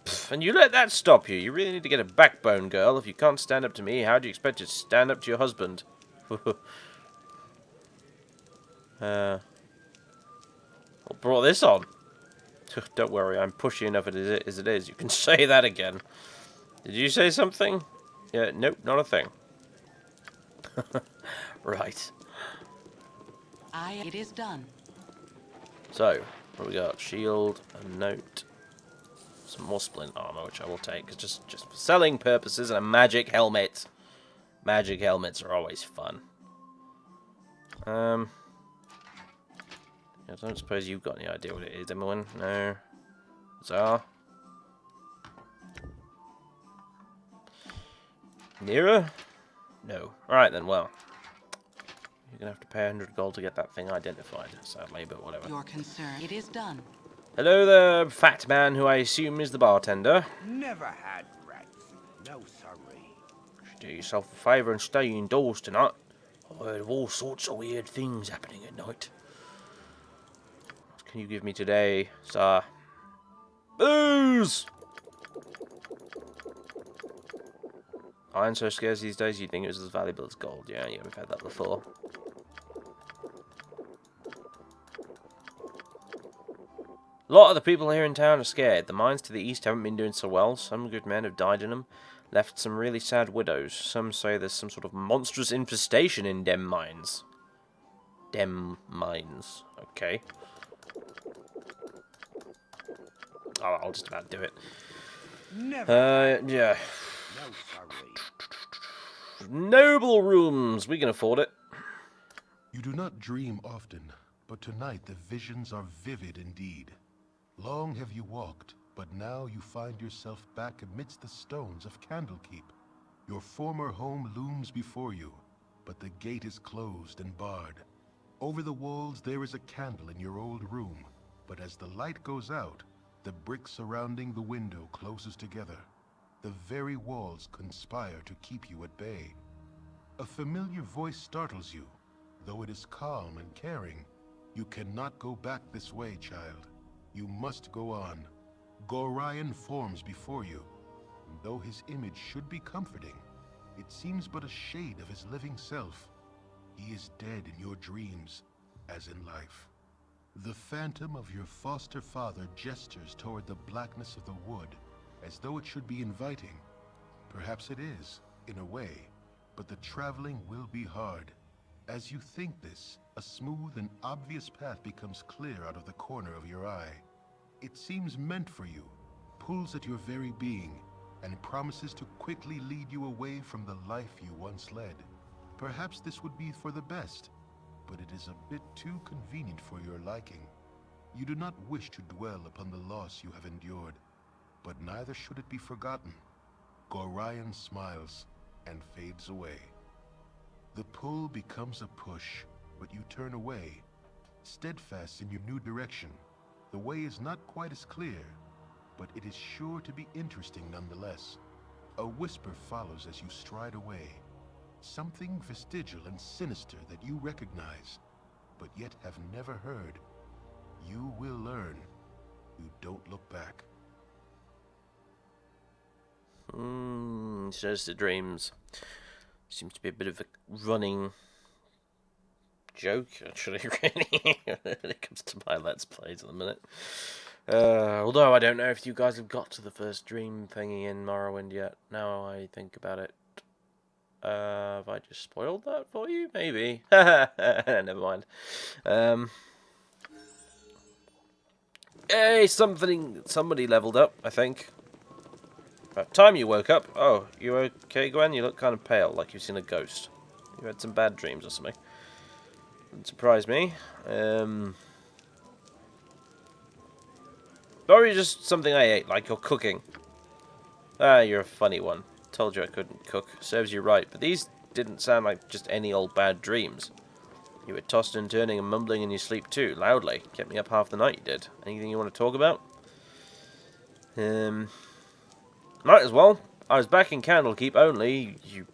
Pff, and you let that stop you. You really need to get a backbone, girl. If you can't stand up to me, how do you expect to stand up to your husband? What brought this on? Don't worry, I'm pushy enough as it is. You can say that again. Did you say something? Yeah, nope, not a thing. Right. It is done. So, what do we got? Shield, a note, some more splint armor, which I will take, cause just for selling purposes, and a magic helmet. Magic helmets are always fun. I don't suppose you've got any idea what it is, Emmeline? No. Zar? Nearer? No. Alright then, well. You're gonna have to pay 100 gold to get that thing identified, sadly, but whatever. Your concern. It is done. Hello there, fat man, who I assume is the bartender. Never had rats. No sorry. Do yourself a favour and stay indoors tonight. I've heard of all sorts of weird things happening at night. What can you give me today, sir? Booze! Iron's so scarce these days, you'd think it was as valuable as gold. Yeah, we've had that before. A lot of the people here in town are scared. The mines to the east haven't been doing so well. Some good men have died in them, left some really sad widows. Some say there's some sort of monstrous infestation in dem mines. Dem mines. Okay. Oh, I'll just about do it. Yeah. No sorry. Noble rooms. We can afford it. You do not dream often, but tonight the visions are vivid indeed. Long have you walked, but now you find yourself back amidst the stones of Candlekeep. Your former home looms before you, but the gate is closed and barred. Over the walls there is a candle in your old room, but as the light goes out, the brick surrounding the window closes together. The very walls conspire to keep you at bay. A familiar voice startles you, though it is calm and caring. You cannot go back this way, child. You must go on. Gorion forms before you, and though his image should be comforting, it seems but a shade of his living self. He is dead in your dreams, as in life. The phantom of your foster father gestures toward the blackness of the wood, as though it should be inviting. Perhaps it is, in a way, but the traveling will be hard. As you think this, a smooth and obvious path becomes clear out of the corner of your eye. It seems meant for you, pulls at your very being, and promises to quickly lead you away from the life you once led. Perhaps this would be for the best, but it is a bit too convenient for your liking. You do not wish to dwell upon the loss you have endured, but neither should it be forgotten. Gorion smiles and fades away. The pull becomes a push, but you turn away, steadfast in your new direction. The way is not quite as clear, but it is sure to be interesting nonetheless. A whisper follows as you stride away, something vestigial and sinister that you recognize, but yet have never heard. You will learn. You don't look back. Shows the dreams. Seems to be a bit of a running joke, actually, really, when it comes to my Let's Plays at the minute. Although I don't know if you guys have got to the first dream thingy in Morrowind yet, now I think about it. Have I just spoiled that for you? Maybe. Never mind. Hey, somebody leveled up, I think. About time you woke up. Oh, you okay, Gwen? You look kind of pale, like you've seen a ghost. You had some bad dreams or something. Wouldn't surprise me. Or just something I ate, like you're cooking. Ah, you're a funny one. Told you I couldn't cook. Serves you right. But these didn't sound like just any old bad dreams. You were tossing and turning and mumbling in your sleep too, loudly. Kept me up half the night, you did. Anything you want to talk about? Might as well. I was back in Candlekeep only. You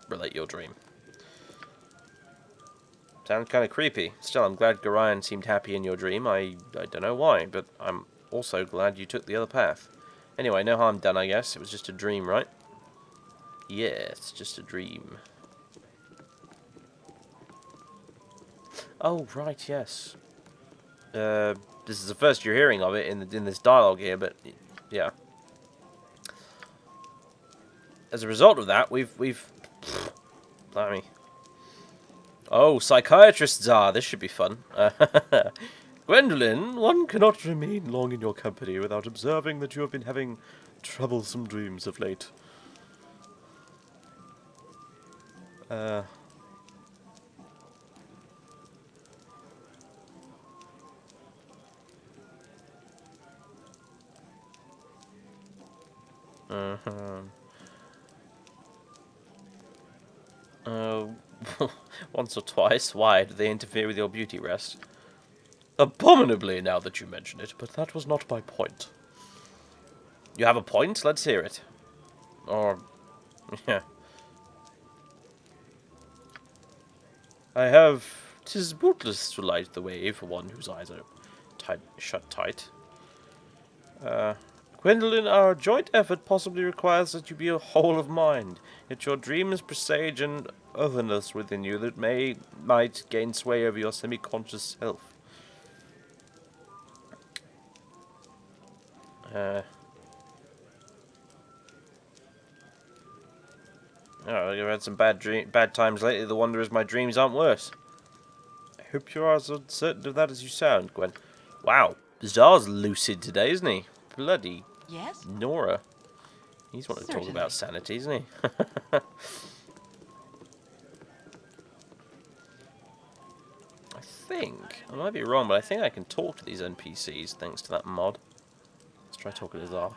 relate your dream. Sounds kind of creepy. Still, I'm glad Gorion seemed happy in your dream. I don't know why, but I'm also glad you took the other path. Anyway, no harm done, I guess. It was just a dream, right? Yes, just a dream. Oh, right, yes. This is the first you're hearing of it in this dialogue here, but yeah. As a result of that, we've blimey. Oh, psychiatrists are. This should be fun. Gwendolyn, one cannot remain long in your company without observing that you have been having troublesome dreams of late. Once or twice. Why? Did they interfere with your beauty rest? Abominably, now that you mention it, but that was not my point. You have a point? Let's hear it. Or, yeah. I have... 'Tis bootless to light the way for one whose eyes are shut tight. Gwendolyn, our joint effort possibly requires that you be a whole of mind, yet your dreams presage an otherness within you that might gain sway over your semi-conscious self. Oh, I've had some bad times lately. The wonder is my dreams aren't worse. I hope you are as certain of that as you sound, Gwen. Wow, Zar's lucid today, isn't he? Bloody Yes? Nora. He's wanting to talk Certainly. about sanity, isn't he? I think, I might be wrong, but I think I can talk to these NPCs thanks to that mod. Let's try talking to Zar.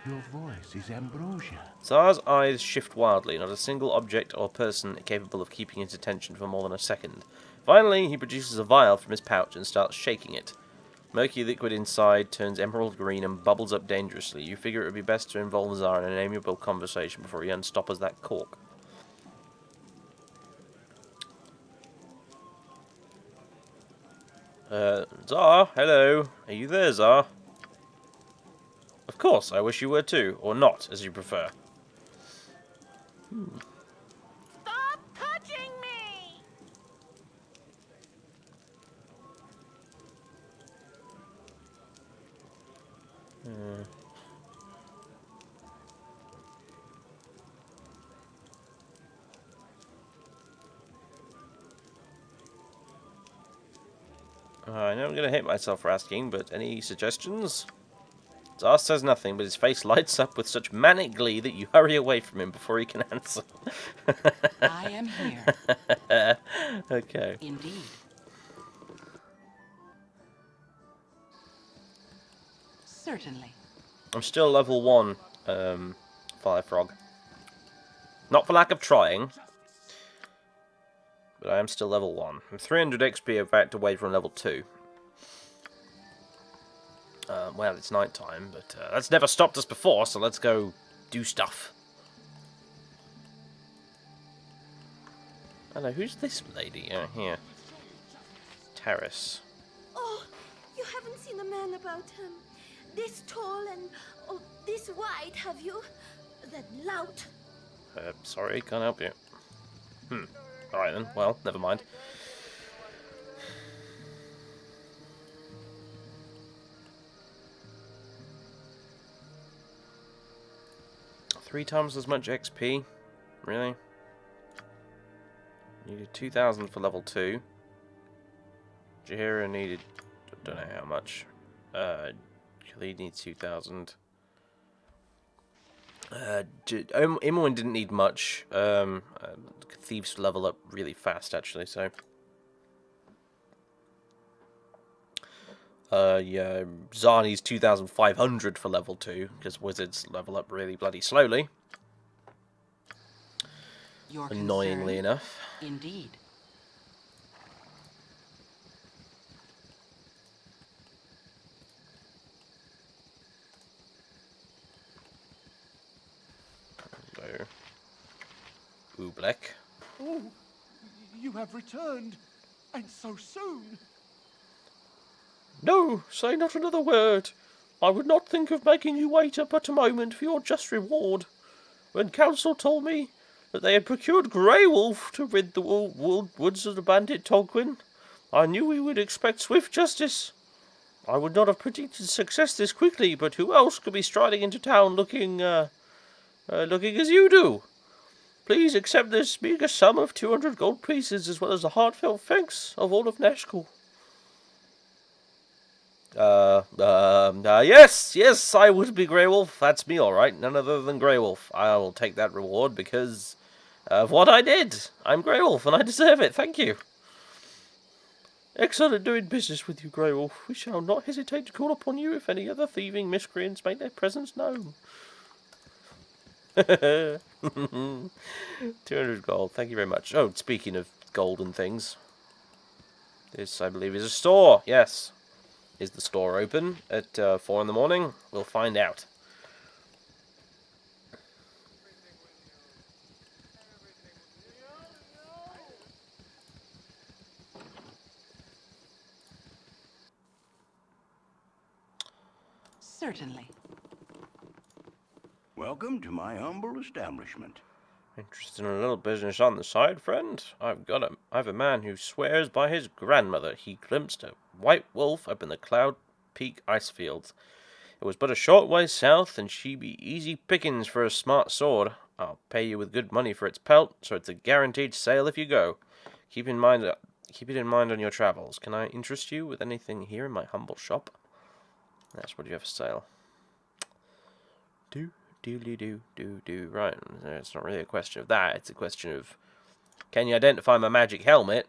Your voice is ambrosia. Zar's eyes shift wildly, not a single object or person capable of keeping his attention for more than a second. Finally, he produces a vial from his pouch and starts shaking it. Murky liquid inside turns emerald green and bubbles up dangerously. You figure it would be best to involve Zar in an amiable conversation before he unstoppers that cork. Zar, hello. Are you there, Zar? Of course, I wish you were too, or not, as you prefer. Stop touching me! I know I'm going to hate myself for asking, but any suggestions? Zar says nothing, but his face lights up with such manic glee that you hurry away from him before he can answer. I am here. Okay. Indeed. Certainly. I'm still level 1, Fire Frog. Not for lack of trying, but I am still level 1. I'm 300 XP in fact away from level 2. Well, it's night time, but that's never stopped us before, so let's go do stuff. Hello, who's this lady? Here. Terrace. Oh, you haven't seen a man about this tall and this wide, have you? That lout. Sorry, can't help you. Alright then, well, never mind. Three times as much XP? Really? Needed 2,000 for level 2. Jaheira needed... don't know how much. Khalid needs 2,000. Imoen didn't need much. Thieves level up really fast, actually, so... yeah, Zar needs 2,500 for level 2, because wizards level up really bloody slowly. Your Annoyingly concern? enough. Indeed. So, Oobleck. Oh, you have returned, and so soon. No, say not another word. I would not think of making you wait but a moment for your just reward. When council told me that they had procured Grey Wolf to rid the woods of the bandit Tolkien, I knew we would expect swift justice. I would not have predicted success this quickly, but who else could be striding into town looking as you do? Please accept this meagre sum of 200 gold pieces, as well as the heartfelt thanks of all of Nashkel. Yes, I would be Grey Wolf. That's me, alright. None other than Grey Wolf. I will take that reward because of what I did. I'm Grey Wolf, and I deserve it. Thank you. Excellent doing business with you, Grey Wolf. We shall not hesitate to call upon you if any other thieving miscreants make their presence known. 200 gold. Thank you very much. Oh, speaking of gold and things. This, I believe, is a store. Yes. Is the store open at 4 in the morning? We'll find out. Certainly. Welcome to my humble establishment. Interested in a little business on the side, friend? I've a man who swears by his grandmother he glimpsed a white wolf up in the Cloud Peak ice fields. It was but a short way south, and she be easy pickings for a smart sword. I'll pay you with good money for its pelt, so it's a guaranteed sale if you go. Keep it in mind on your travels. Can I interest you with anything here in my humble shop? That's what you have for sale. Do. Right, it's not really a question of that. It's a question of, can you identify my magic helmet?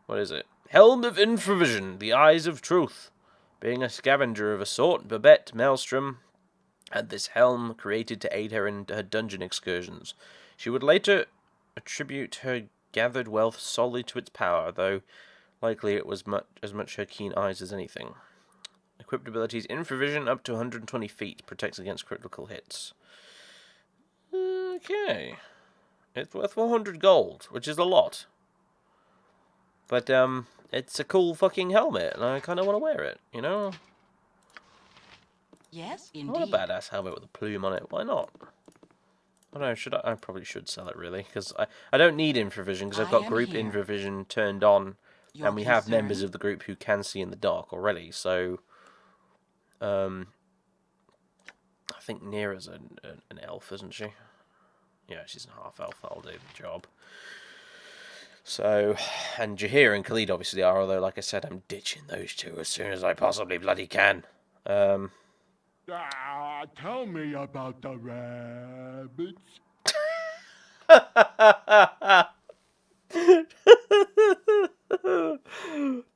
What is it? Helm of Infravision, the Eyes of Truth. Being a scavenger of a sort, Babette Maelstrom had this helm created to aid her in her dungeon excursions. She would later attribute her gathered wealth solely to its power, though likely it was as much her keen eyes as anything. Equipped abilities: Infravision up to 120 feet, protects against critical hits. Okay. It's worth 400 gold, which is a lot. But, it's a cool fucking helmet, and I kind of want to wear it, you know? Yes, I want indeed. a badass helmet with a plume on it. Why not? I don't know, I probably should sell it, really, because I don't need Infravision, because I've got group Infravision turned on, and we have members of the group who can see in the dark already, so... I think Nira's an elf, isn't she? Yeah, she's a half-elf. That'll do the job. So, and Jaheir and Khalid obviously are, although, like I said, I'm ditching those two as soon as I possibly bloody can. Tell me about the rabbits.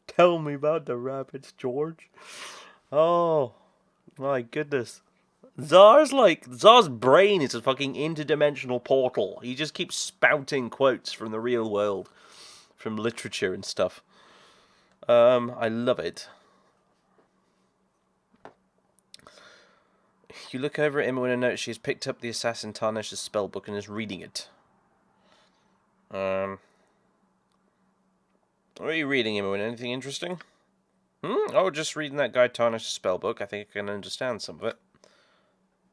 Tell me about the rabbits, George. Oh, my goodness. Zar's brain is a fucking interdimensional portal. He just keeps spouting quotes from the real world, from literature and stuff. I love it. You look over at Imoen and notice she has picked up the assassin Tarnish's spellbook and is reading it. What are you reading, Imoen? Anything interesting? Oh, just reading that guy Tarnish's spellbook. I think I can understand some of it.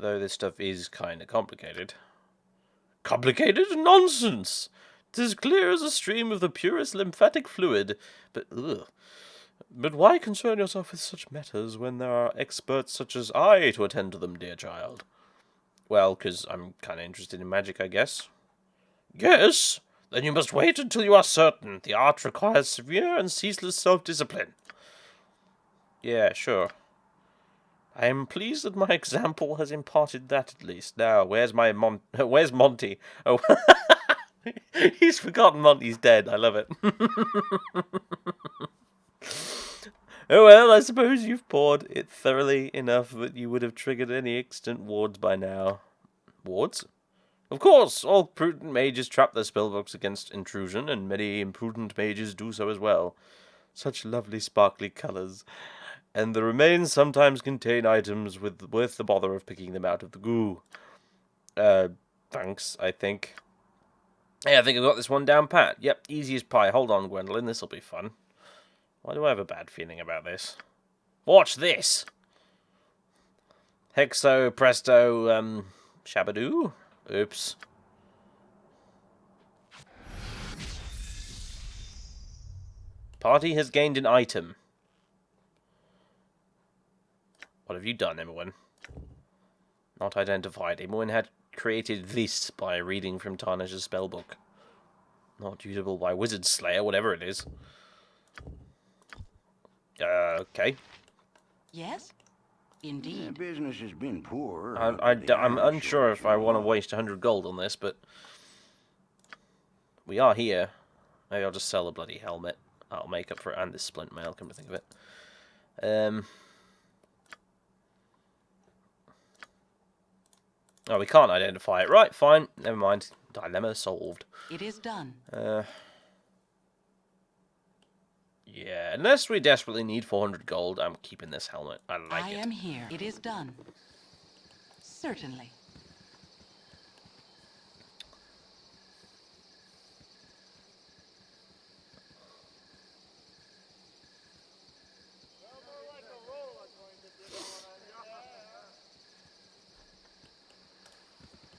Though this stuff is kind of complicated. Complicated? Nonsense! 'Tis clear as a stream of the purest lymphatic fluid, but ugh. But why concern yourself with such matters when there are experts such as I to attend to them, dear child? Well, 'cause I'm kind of interested in magic, I guess. Yes? Then you must wait until you are certain. The art requires severe and ceaseless self-discipline. Yeah, sure. I am pleased that my example has imparted that at least. Now, where's Monty? Oh, he's forgotten Monty's dead. I love it. Oh well, I suppose you've poured it thoroughly enough that you would have triggered any extant wards by now. Wards? Of course, all prudent mages trap their spellbooks against intrusion, and many imprudent mages do so as well. Such lovely sparkly colours. And the remains sometimes contain items worth the bother of picking them out of the goo. Thanks, I think. Hey, I think I've got this one down pat. Yep, easy as pie. Hold on, Gwendolyn, this'll be fun. Why do I have a bad feeling about this? Watch this! Hexo, presto, shabadoo? Oops. Party has gained an item. What have you done, Imoen? Not identified. Imoen had created this by reading from Tarnish's spellbook. Not usable by Wizard Slayer, whatever it is. Okay. Yes? Indeed. Business has been poor. I'm unsure if I want to waste 100 gold on this, but we are here. Maybe I'll just sell the bloody helmet. I'll make up for it, and this splint mail, come to think of it. Oh, we can't identify it. Right, fine. Never mind. Dilemma solved. It is done. Yeah, unless we desperately need 400 gold, I'm keeping this helmet. I like it. I am here. It is done. Certainly.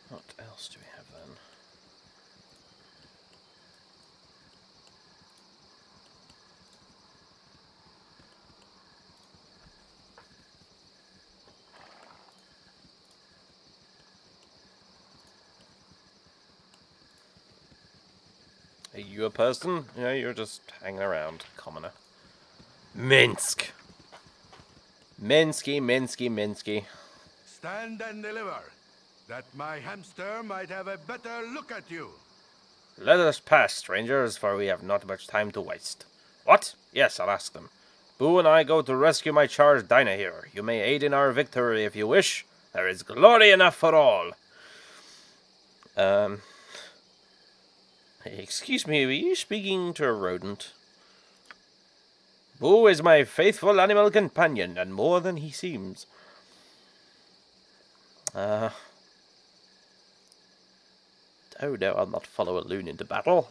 What else do we have then? Are you a person? Yeah, you're just hanging around, commoner. Minsk! Minsky. Stand and deliver, that my hamster might have a better look at you. Let us pass, strangers, for we have not much time to waste. What? Yes, I'll ask them. Boo and I go to rescue my charge Dynaheir. You may aid in our victory if you wish. There is glory enough for all. Excuse me, were you speaking to a rodent? Boo is my faithful animal companion, and more than he seems. Oh no, I'll not follow a loon into battle.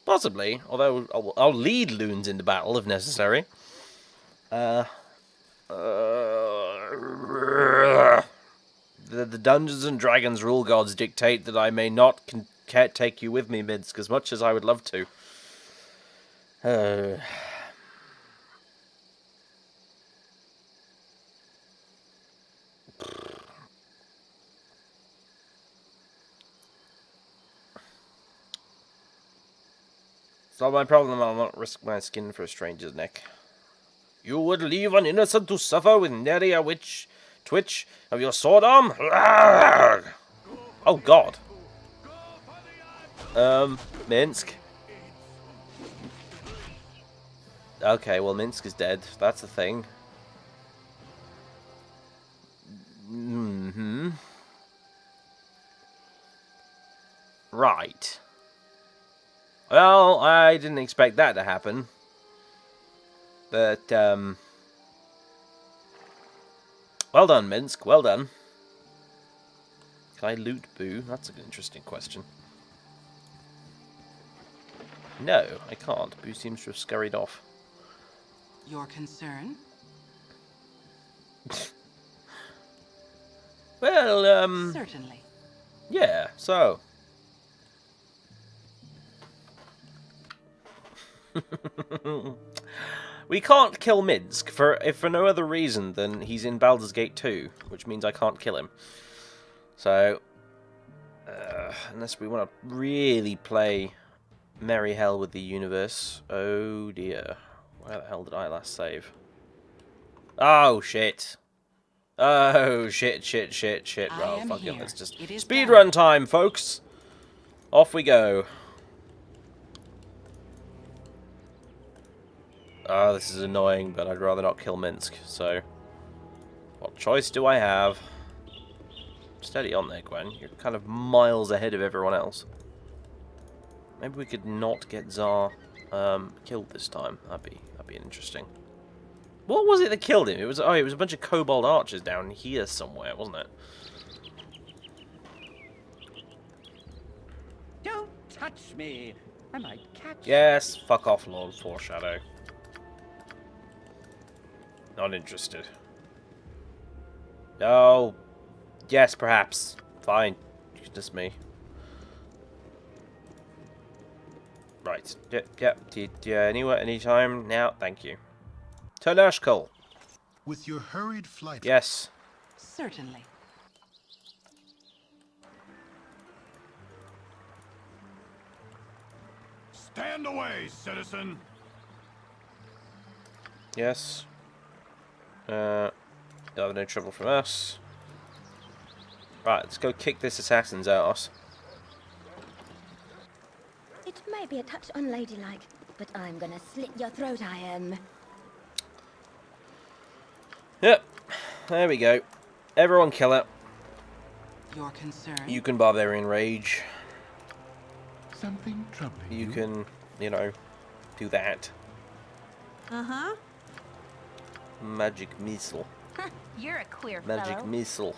Possibly, although I'll lead loons into battle if necessary. The Dungeons and Dragons rule gods dictate that I may not take you with me, Minsk, as much as I would love to. It's not my problem. I'll not risk my skin for a stranger's neck. You would leave an innocent to suffer with nary a twitch of your sword arm? Oh god. Minsk. Okay, well Minsk is dead. That's the thing. Mm-hmm. Right. Well, I didn't expect that to happen. But, well done, Minsk. Well done. Can I loot Boo? That's an interesting question. No, I can't. Boo seems to have scurried off. Your concern? Well, Certainly. yeah, so. We can't kill Minsk if for no other reason than he's in Baldur's Gate 2, which means I can't kill him. So, unless we want to really play merry hell with the universe. Oh dear. Where the hell did I last save? Oh shit. Oh shit. Well, fuck it. Let's just speedrun time, folks. Off we go. Oh, this is annoying, but I'd rather not kill Minsk, so... What choice do I have? Steady on there, Gwen. You're kind of miles ahead of everyone else. Maybe we could not get Tsar killed this time. That'd be interesting. What was it that killed him? It was a bunch of kobold archers down here somewhere, wasn't it? Don't touch me. I might catch you. Yes, fuck off, Lord Foreshadow. Not interested. Oh, yes, perhaps. Fine. Just me. Right. Yep. Anywhere, anytime. Now, thank you. To Nashkel. With your hurried flight... Yes. Certainly. Stand away, citizen. Yes. You'll have no trouble from us. Right, let's go kick this assassin's ass. It may be a touch unladylike, but I'm gonna slit your throat, I am. Yep. There we go. Everyone kill it. Your concern? You can barbarian rage. Something troubling you? You can, do that. Uh-huh. Magic missile. You're a queer Magic fellow. missile.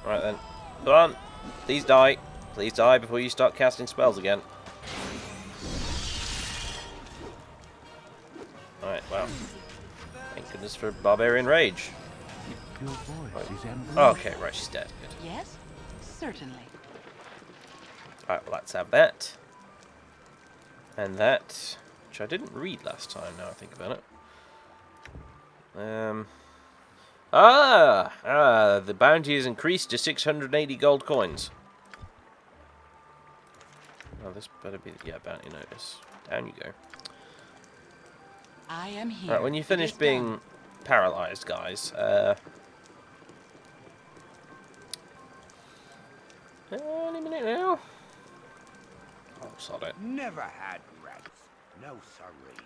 Right then. Come on. Please die. Please die before you start casting spells again. Alright, well. Thank goodness for barbarian rage. Your voice is okay, right, she's dead. Good. Yes, certainly. Alright, well, let's have that. And that, which I didn't read last time, now I think about it. The bounty is increased to 680 gold coins. Oh, this better be, bounty notice. Down you go. I am here. Alright, when you finish being paralyzed, guys, any minute now. Oh, sod it. Never had rats. No sorry.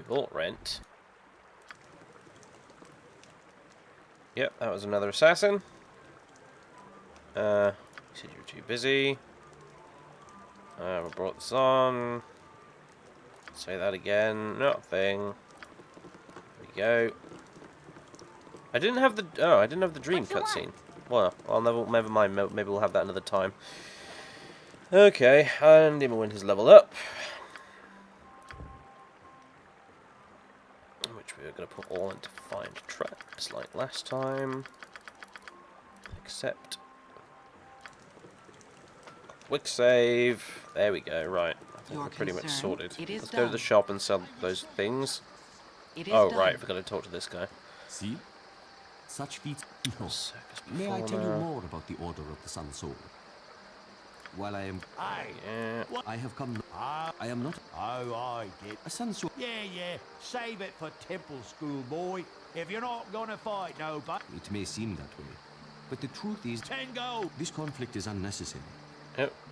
Vault rent. Yep, that was another assassin. You said you were too busy. We brought this on. Say that again. Nothing. There we go. I didn't have the dream cutscene. Well, never mind. Maybe we'll have that another time. Okay, and Immerwind has leveled up. Which we're going to put all into find traps like last time. Except quick save. There we go, right. I think we're pretty much sorted. Let's go to the shop and sell those things. Oh, right, I forgot to talk to this guy. See? Such feats... No. Circus May I tell you performer. more about the Order of the Sun Soul? While I am... Yeah. I have come... I am not... Oh, I get... A Sun Soul... Yeah. Save it for temple school, boy. If you're not gonna fight nobody... It may seem that way, but the truth is... 10 gold! This conflict is unnecessary.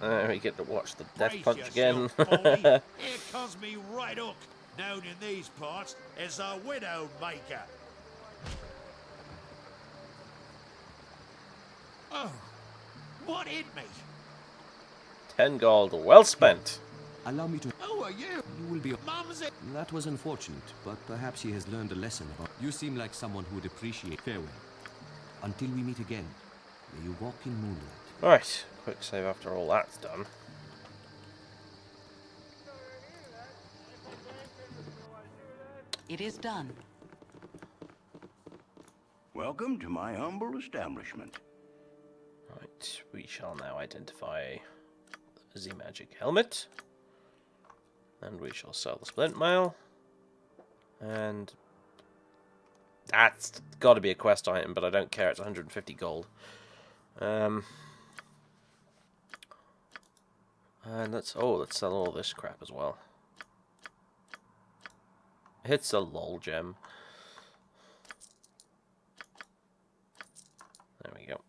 Oh, we get to watch the death Brace punch again. yourself, Polly. Here comes me right hook, known in these parts as a widow maker. Oh, what hit me? 10 gold, well spent. Allow me to... Who are you? You will be... Mumsy. That was unfortunate, but perhaps he has learned a lesson about... You seem like someone who would appreciate... Farewell. Until we meet again, may you walk in moonlight. Right, quick save after all that's done. It is done. Welcome to my humble establishment. Right, we shall now identify the magic helmet. And we shall sell the splint mail. And that's got to be a quest item, but I don't care, it's 150 gold. And let's sell all this crap as well. It's a lol gem. There we go.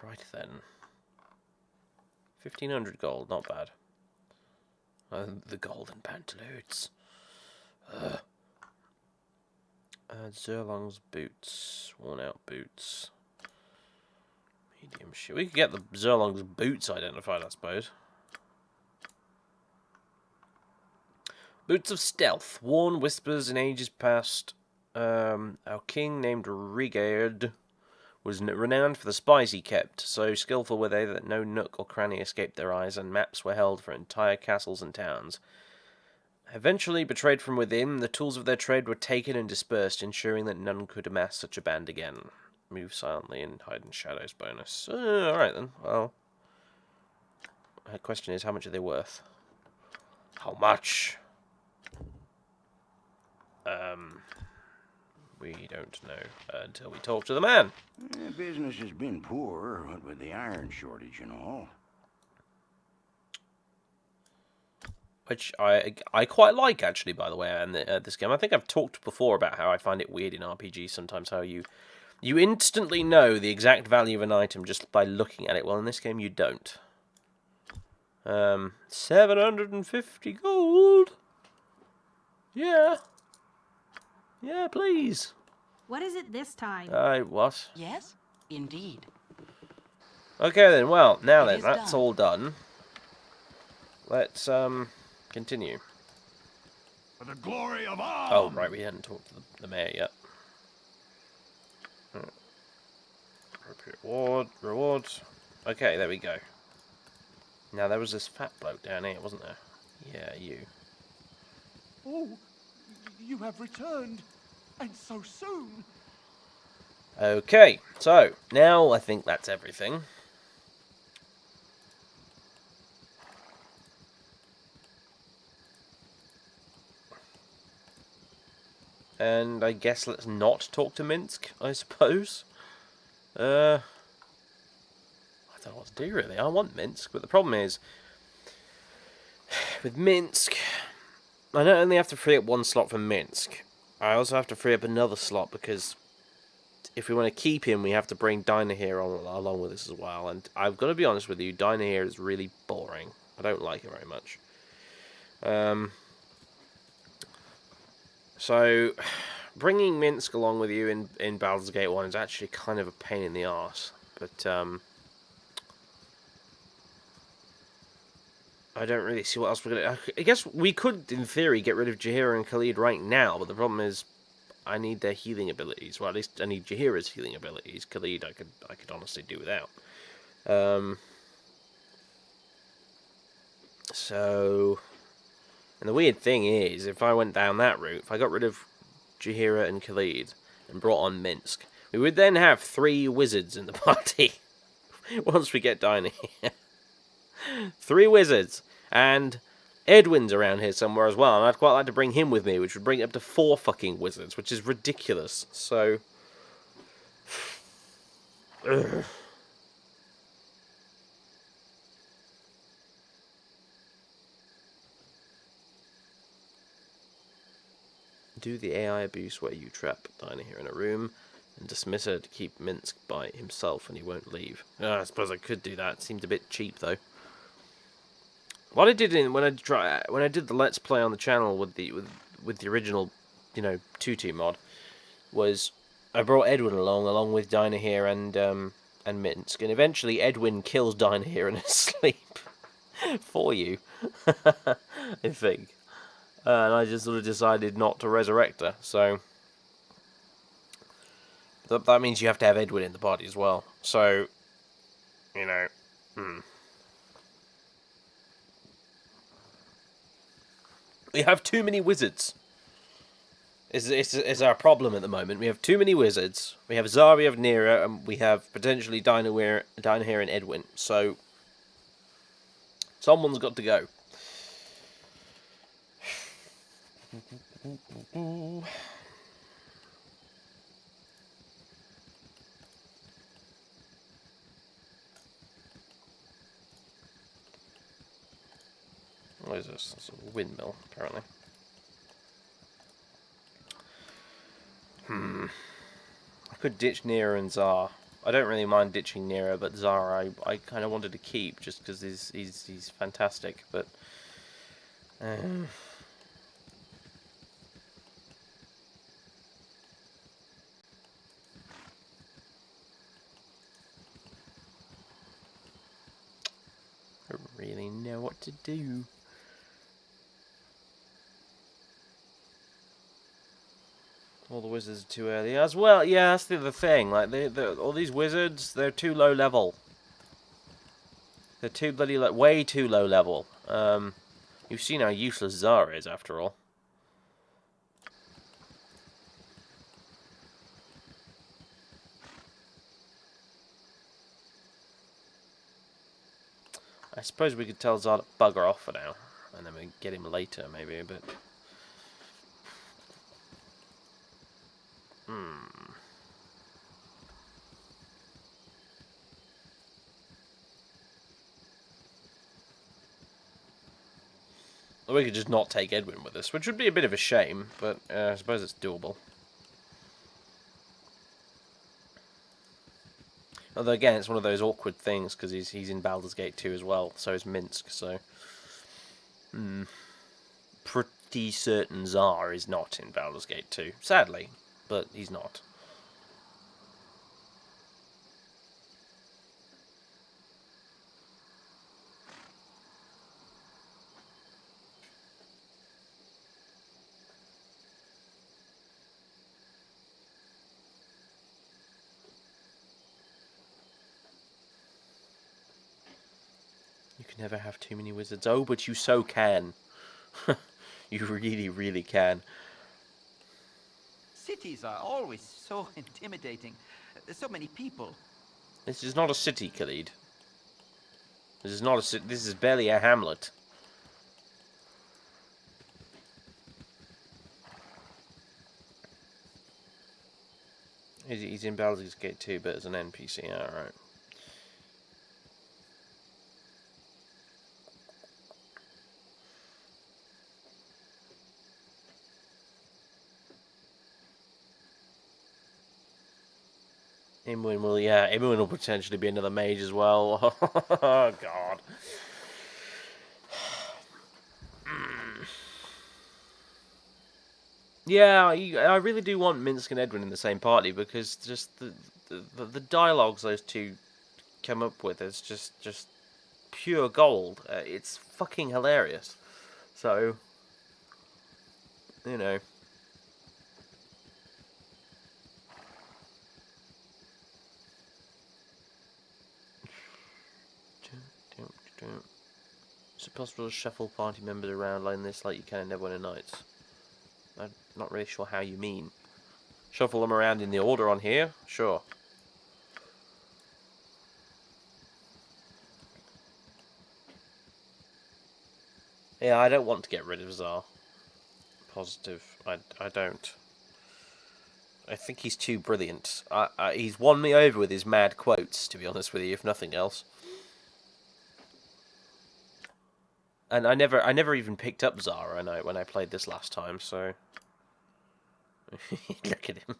Right then. 1500 gold, not bad. The golden pantaloons. Zerlong's boots. Worn out boots. Medium shoe. We could get the Zerlong's boots identified, I suppose. Boots of stealth. Worn whispers in ages past. Our king named Rasaad was renowned for the spies he kept. So skillful were they that no nook or cranny escaped their eyes, and maps were held for entire castles and towns. Eventually, betrayed from within, the tools of their trade were taken and dispersed, ensuring that none could amass such a band again. Move silently and hide in shadows bonus. Alright then, well. The question is, how much are they worth? How much? We don't know until we talk to the man. Business has been poor, what with the iron shortage and all. Which I quite like, actually, by the way, and this game. I think I've talked before about how I find it weird in RPGs sometimes how you instantly know the exact value of an item just by looking at it. Well, in this game, you don't. 750 gold. Yeah. Yeah, please. What is it this time? What? Yes, indeed. Okay then, well, now It then, is that's done. all done. Let's, continue. For the glory of arms! Oh, right, we hadn't talked to the mayor yet. Appropriate rewards. Okay, there we go. Now, there was this fat bloke down here, wasn't there? Yeah, you. Oh, you have returned, and so soon. Okay, so, now I think that's everything. And I guess let's not talk to Minsk, I suppose. I don't know what to do, really. I want Minsk, but the problem is, with Minsk, I not only have to free up one slot for Minsk, I also have to free up another slot, because if we want to keep him, we have to bring Dynaheir along with us as well. And I've got to be honest with you, Dynaheir is really boring. I don't like it very much. So, bringing Minsk along with you in Baldur's Gate 1 is actually kind of a pain in the arse. But, I don't really see what else we're going to... I guess we could, in theory, get rid of Jaheira and Khalid right now, but the problem is I need their healing abilities. Well, at least I need Jaheira's healing abilities. Khalid I could honestly do without. So... And the weird thing is, if I went down that route, if I got rid of Jaheira and Khalid and brought on Minsk, we would then have 3 wizards in the party once we get Dynaheir. 3 wizards, and Edwin's around here somewhere as well, and I'd quite like to bring him with me, which would bring it up to 4 fucking wizards, which is ridiculous. So... Ugh. Do the AI abuse where you trap Dynaheir in a room and dismiss her to keep Minsk by himself and he won't leave. I suppose I could do that. It seemed a bit cheap though. What I did when I did the Let's Play on the channel with the original, you know, 2-2 mod, was I brought Edwin along with Dynaheir and Minsk, and eventually Edwin kills Dynaheir in his sleep for you. I think. And I just sort of decided not to resurrect her, so... That means you have to have Edwin in the body as well. So, you know... We have too many wizards. It's our problem at the moment. We have too many wizards. We have Zara, we have Nera, and we have potentially Dynaheir and Edwin. So, someone's got to go. What is this? It's a windmill, apparently. I could ditch Nera and Zara. I don't really mind ditching Nera, but Zara I kind of wanted to keep just because he's fantastic. But I don't really know what to do. All the wizards are too early as well. Yeah, that's the other thing. Like all these wizards, they're too low level. They're too bloody way too low level. You've seen how useless Zara is after all. I suppose we could tell Zara to bugger off for now, and then we get him later maybe. But or we could just not take Edwin with us, which would be a bit of a shame, but I suppose it's doable. Although again, it's one of those awkward things because he's in Baldur's Gate 2 as well, so is Minsk. So, pretty certain Zara is not in Baldur's Gate 2, sadly, but he's not. You can never have too many wizards. Oh, but you so can. You really, really can. Cities are always so intimidating. So many people. This is not a city, Khalid. This is not a city. This is barely a hamlet. He's in Baldur's Gate 2, but as an NPC. Alright. Imwin will potentially be another mage as well. Oh god. Yeah, I really do want Minsk and Edwin in the same party because just the dialogues those two come up with is just pure gold. It's fucking hilarious. So, you know. Is it possible to shuffle party members around like this like you can in Neverwinter Nights? I'm not really sure how you mean. Shuffle them around in the order on here? Sure. Yeah, I don't want to get rid of Tsar. Positive. I don't. I think he's too brilliant. He's won me over with his mad quotes, to be honest with you, if nothing else. And I never even picked up Zara when I played this last time, so look at him.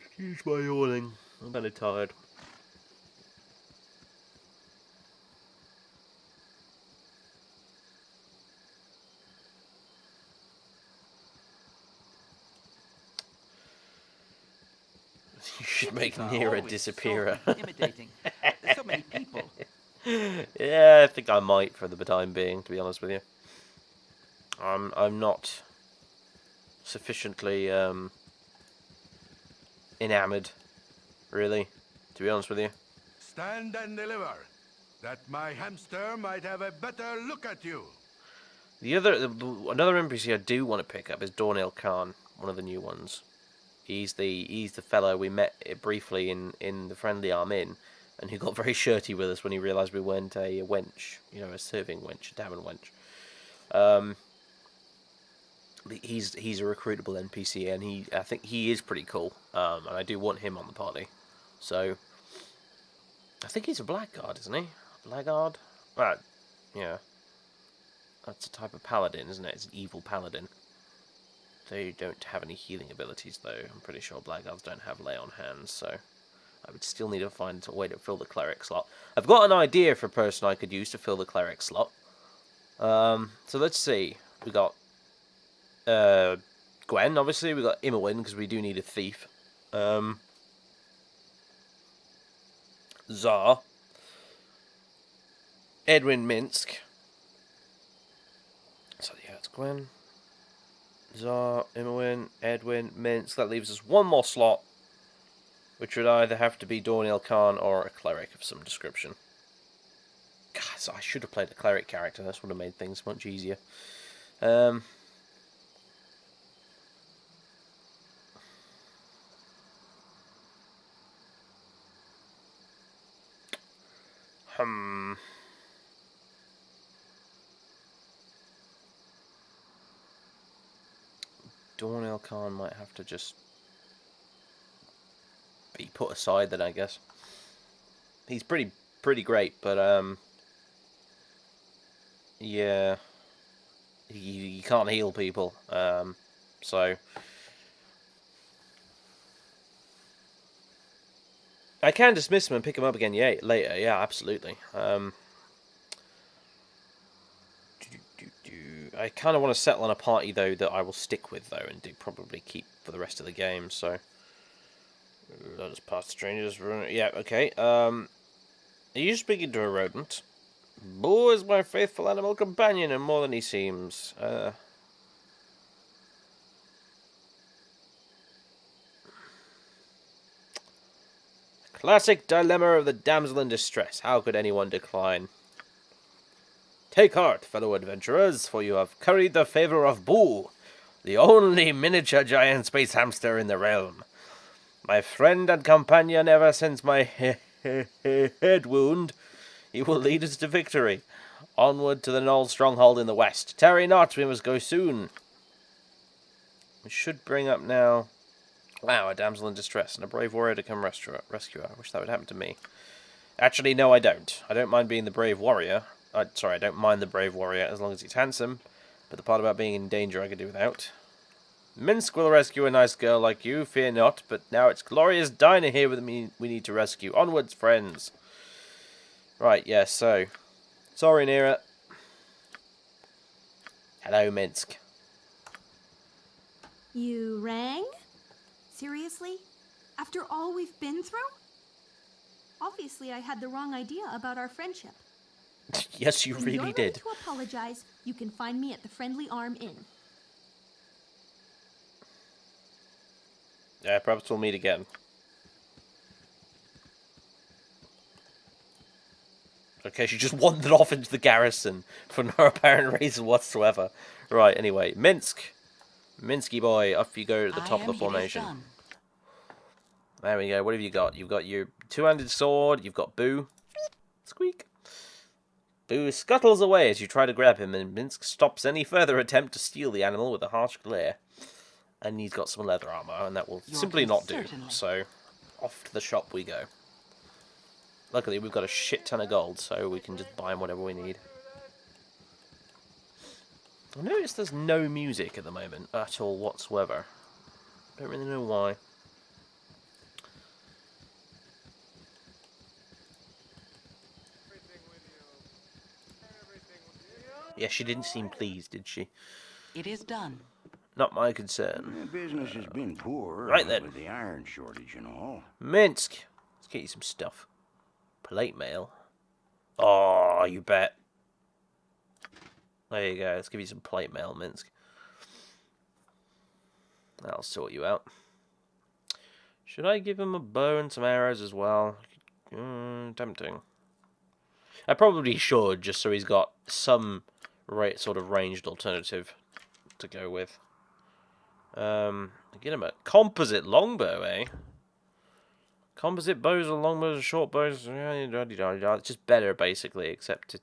Excuse my yawning. I'm kind of tired. You should make Nira disappear. So intimidating. So many people. Yeah, I think I might for the time being, to be honest with you. I'm not sufficiently enamored, really, to be honest with you. Stand and deliver, that my hamster might have a better look at you. Another NPC I do want to pick up is Dynaheir Khan, one of the new ones. He's the fellow we met briefly in the Friendly Arm-In, and who got very shirty with us when he realised we weren't a wench, you know, a serving wench, a tavern wench. He's a recruitable NPC, and I think he is pretty cool, and I do want him on the party. So I think he's a blackguard, isn't he? Blackguard? Right, yeah. That's a type of paladin, isn't it? It's an evil paladin. They don't have any healing abilities, though. I'm pretty sure blackguards don't have lay on hands, so I would still need to find a way to fill the cleric slot. I've got an idea for a person I could use to fill the cleric slot. So let's see. We got Gwen, obviously. We got Imowen, because we do need a thief. Tsar. Edwin Minsk. So yeah, it's Gwen, Tsar, Imowen, Edwin, Minsk. That leaves us one more slot, which would either have to be Dynaheir Khan or a cleric of some description. God, so I should have played a cleric character. This would have made things much easier. Dynaheir Khan might have to just be put aside then, I guess. He's pretty great, but yeah, he can't heal people, so I can dismiss him and pick him up again later. Yeah, absolutely. I kind of want to settle on a party, though, that I will stick with, though, and do probably keep for the rest of the game, so let us pass strangers. Yeah, okay. Are you speaking to a rodent? Boo is my faithful animal companion, and more than he seems. Classic dilemma of the damsel in distress. How could anyone decline? Take heart, fellow adventurers, for you have curried the favour of Boo, the only miniature giant space hamster in the realm. My friend and companion ever since my head wound, he will lead us to victory. Onward to the Knoll stronghold in the west. Tarry not, we must go soon. We should bring up now... Wow, a damsel in distress and a brave warrior to come rescue her. I wish that would happen to me. Actually, no, I don't. I don't mind being the brave warrior. Sorry, I don't mind the brave warrior as long as he's handsome. But the part about being in danger I could do without. Minsk will rescue a nice girl like you, fear not. But now it's glorious Dynaheir here with me we need to rescue. Onwards, friends. Right, yeah, so... Sorry, Nira. Hello, Minsk. You rang? Seriously? After all we've been through? Obviously, I had the wrong idea about our friendship. Yes, you When really you're did. ready to apologize, you can find me at the Friendly Arm-In. Yeah, perhaps we'll meet again. Okay, she just wandered off into the garrison for no apparent reason whatsoever. Right, anyway, Minsk. Minsky boy, off you go to the top of the formation. There we go. What have you got? You've got your two-handed sword. You've got Boo. Squeak. Boo scuttles away as you try to grab him, and Minsk stops any further attempt to steal the animal with a harsh glare. And he's got some leather armor, and that will simply not do. So, off to the shop we go. Luckily, we've got a shit ton of gold, so we can just buy him whatever we need. I noticed there's no music at the moment at all whatsoever. Don't really know why. Yeah, she didn't seem pleased, did she? It is done. Not my concern. The business has been poor, Right then. with the iron shortage and all. Minsk! Let's get you some stuff. Plate mail. Oh, you bet. There you go. Let's give you some plate mail, Minsk. That'll sort you out. Should I give him a bow and some arrows as well? Tempting. I probably should, just so he's got some sort of ranged alternative to go with. Get him a composite longbow, eh? Composite bows or longbows or short bows, it's just better basically, except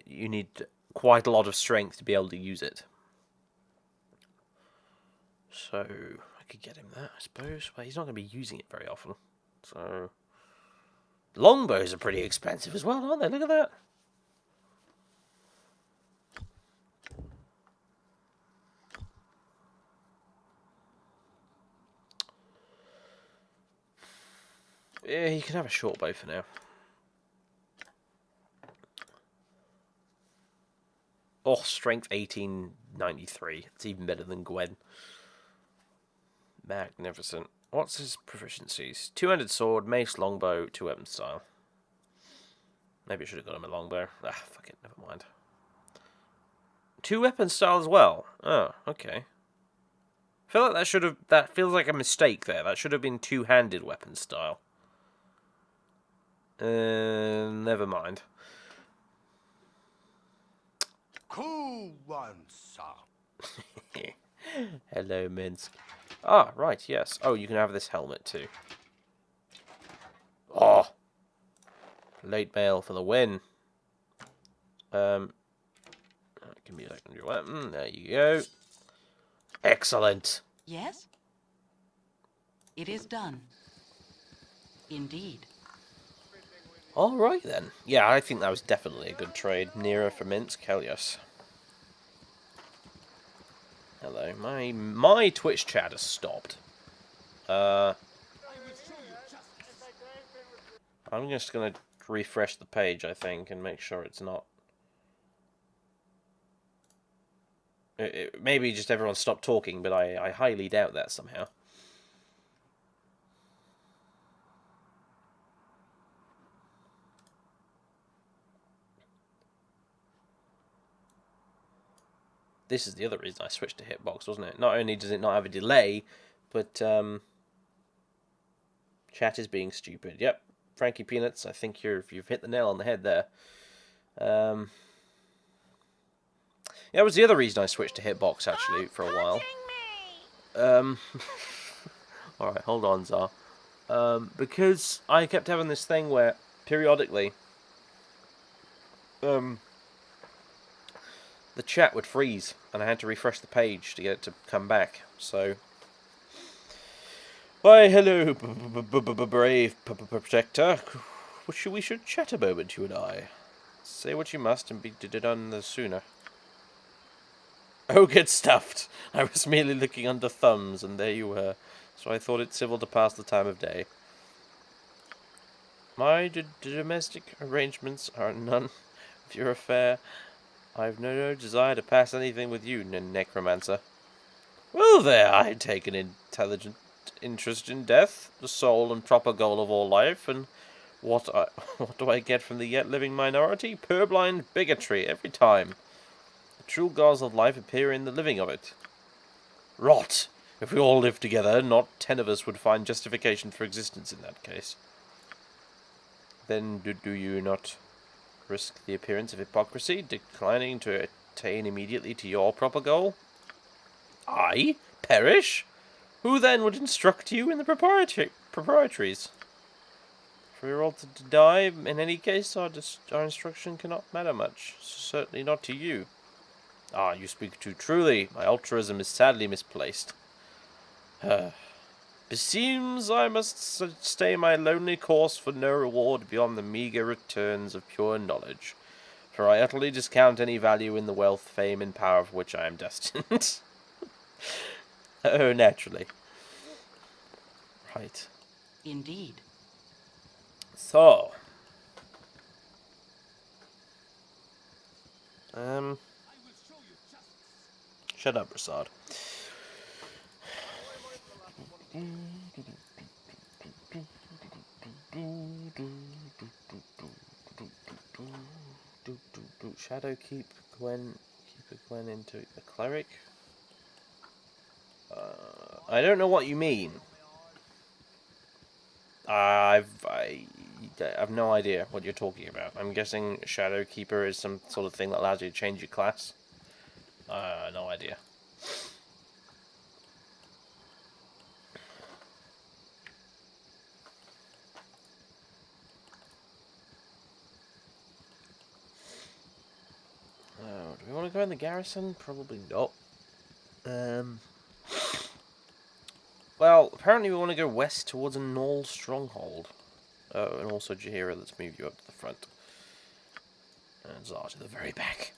you need quite a lot of strength to be able to use it. So I could get him that, I suppose, but he's not going to be using it very often. So longbows are pretty expensive as well, aren't they? Look at that. Yeah, you can have a short bow for now. Oh, strength 1893. It's even better than Gwen. Magnificent. What's his proficiencies? Two-handed sword, mace, longbow, two-weapon style. Maybe I should have got him a longbow. Ah, fuck it, never mind. Two-weapon style as well. Oh, okay. I feel like that feels like a mistake there. That should have been two-handed weapon style. Never mind. Cool one, sir. Hello, Minsk. Ah, right, yes. Oh, you can have this helmet too. Oh! Late mail for the win. Give me that on your weapon. There you go. Excellent. Yes? It is done. Indeed. Alright then. Yeah, I think that was definitely a good trade. Nearer for Minsk, hell yes. Hello. My Twitch chat has stopped. I'm just gonna refresh the page, I think, and make sure it's not. Maybe just everyone stopped talking, but I highly doubt that somehow. This is the other reason I switched to Hitbox, wasn't it? Not only does it not have a delay, but chat is being stupid. Yep, Frankie Peanuts, I think you've hit the nail on the head there. Yeah, that was the other reason I switched to Hitbox, actually, for a while. Alright, hold on, Zar. Because I kept having this thing where, periodically, the chat would freeze, and I had to refresh the page to get it to come back, so... Why, hello, brave protector. We should chat a moment, you and I. Say what you must, and be done the sooner. Oh, get stuffed! I was merely looking under thumbs, and there you were, so I thought it civil to pass the time of day. My domestic arrangements are none of your affair. I've no desire to pass anything with you, necromancer. Well there, I take an intelligent interest in death, the sole and proper goal of all life, and what do I get from the yet living minority? Purblind bigotry, every time. The true goals of life appear in the living of it. Rot! If we all lived together, not 10 of us would find justification for existence in that case. Then do you not risk the appearance of hypocrisy, declining to attain immediately to your proper goal? I? Perish? Who then would instruct you in the proprietaries? If we are all to die, in any case, our instruction cannot matter much. Certainly not to you. Ah, you speak too truly. My altruism is sadly misplaced. Beseems I must stay my lonely course for no reward beyond the meagre returns of pure knowledge. For I utterly discount any value in the wealth, fame, and power for which I am destined. Oh, naturally. Right. Indeed. So. Shut up, Rasaad. Shadow keep a Gwen into a cleric. I don't know what you mean. I have no idea what you're talking about. I'm guessing Shadow Keeper is some sort of thing that allows you to change your class. No idea. Do we want to go in the garrison? Probably not. Well, apparently we want to go west towards a Gnoll stronghold. Oh, and also Jaheira, let's move you up to the front. And Zar to the very back.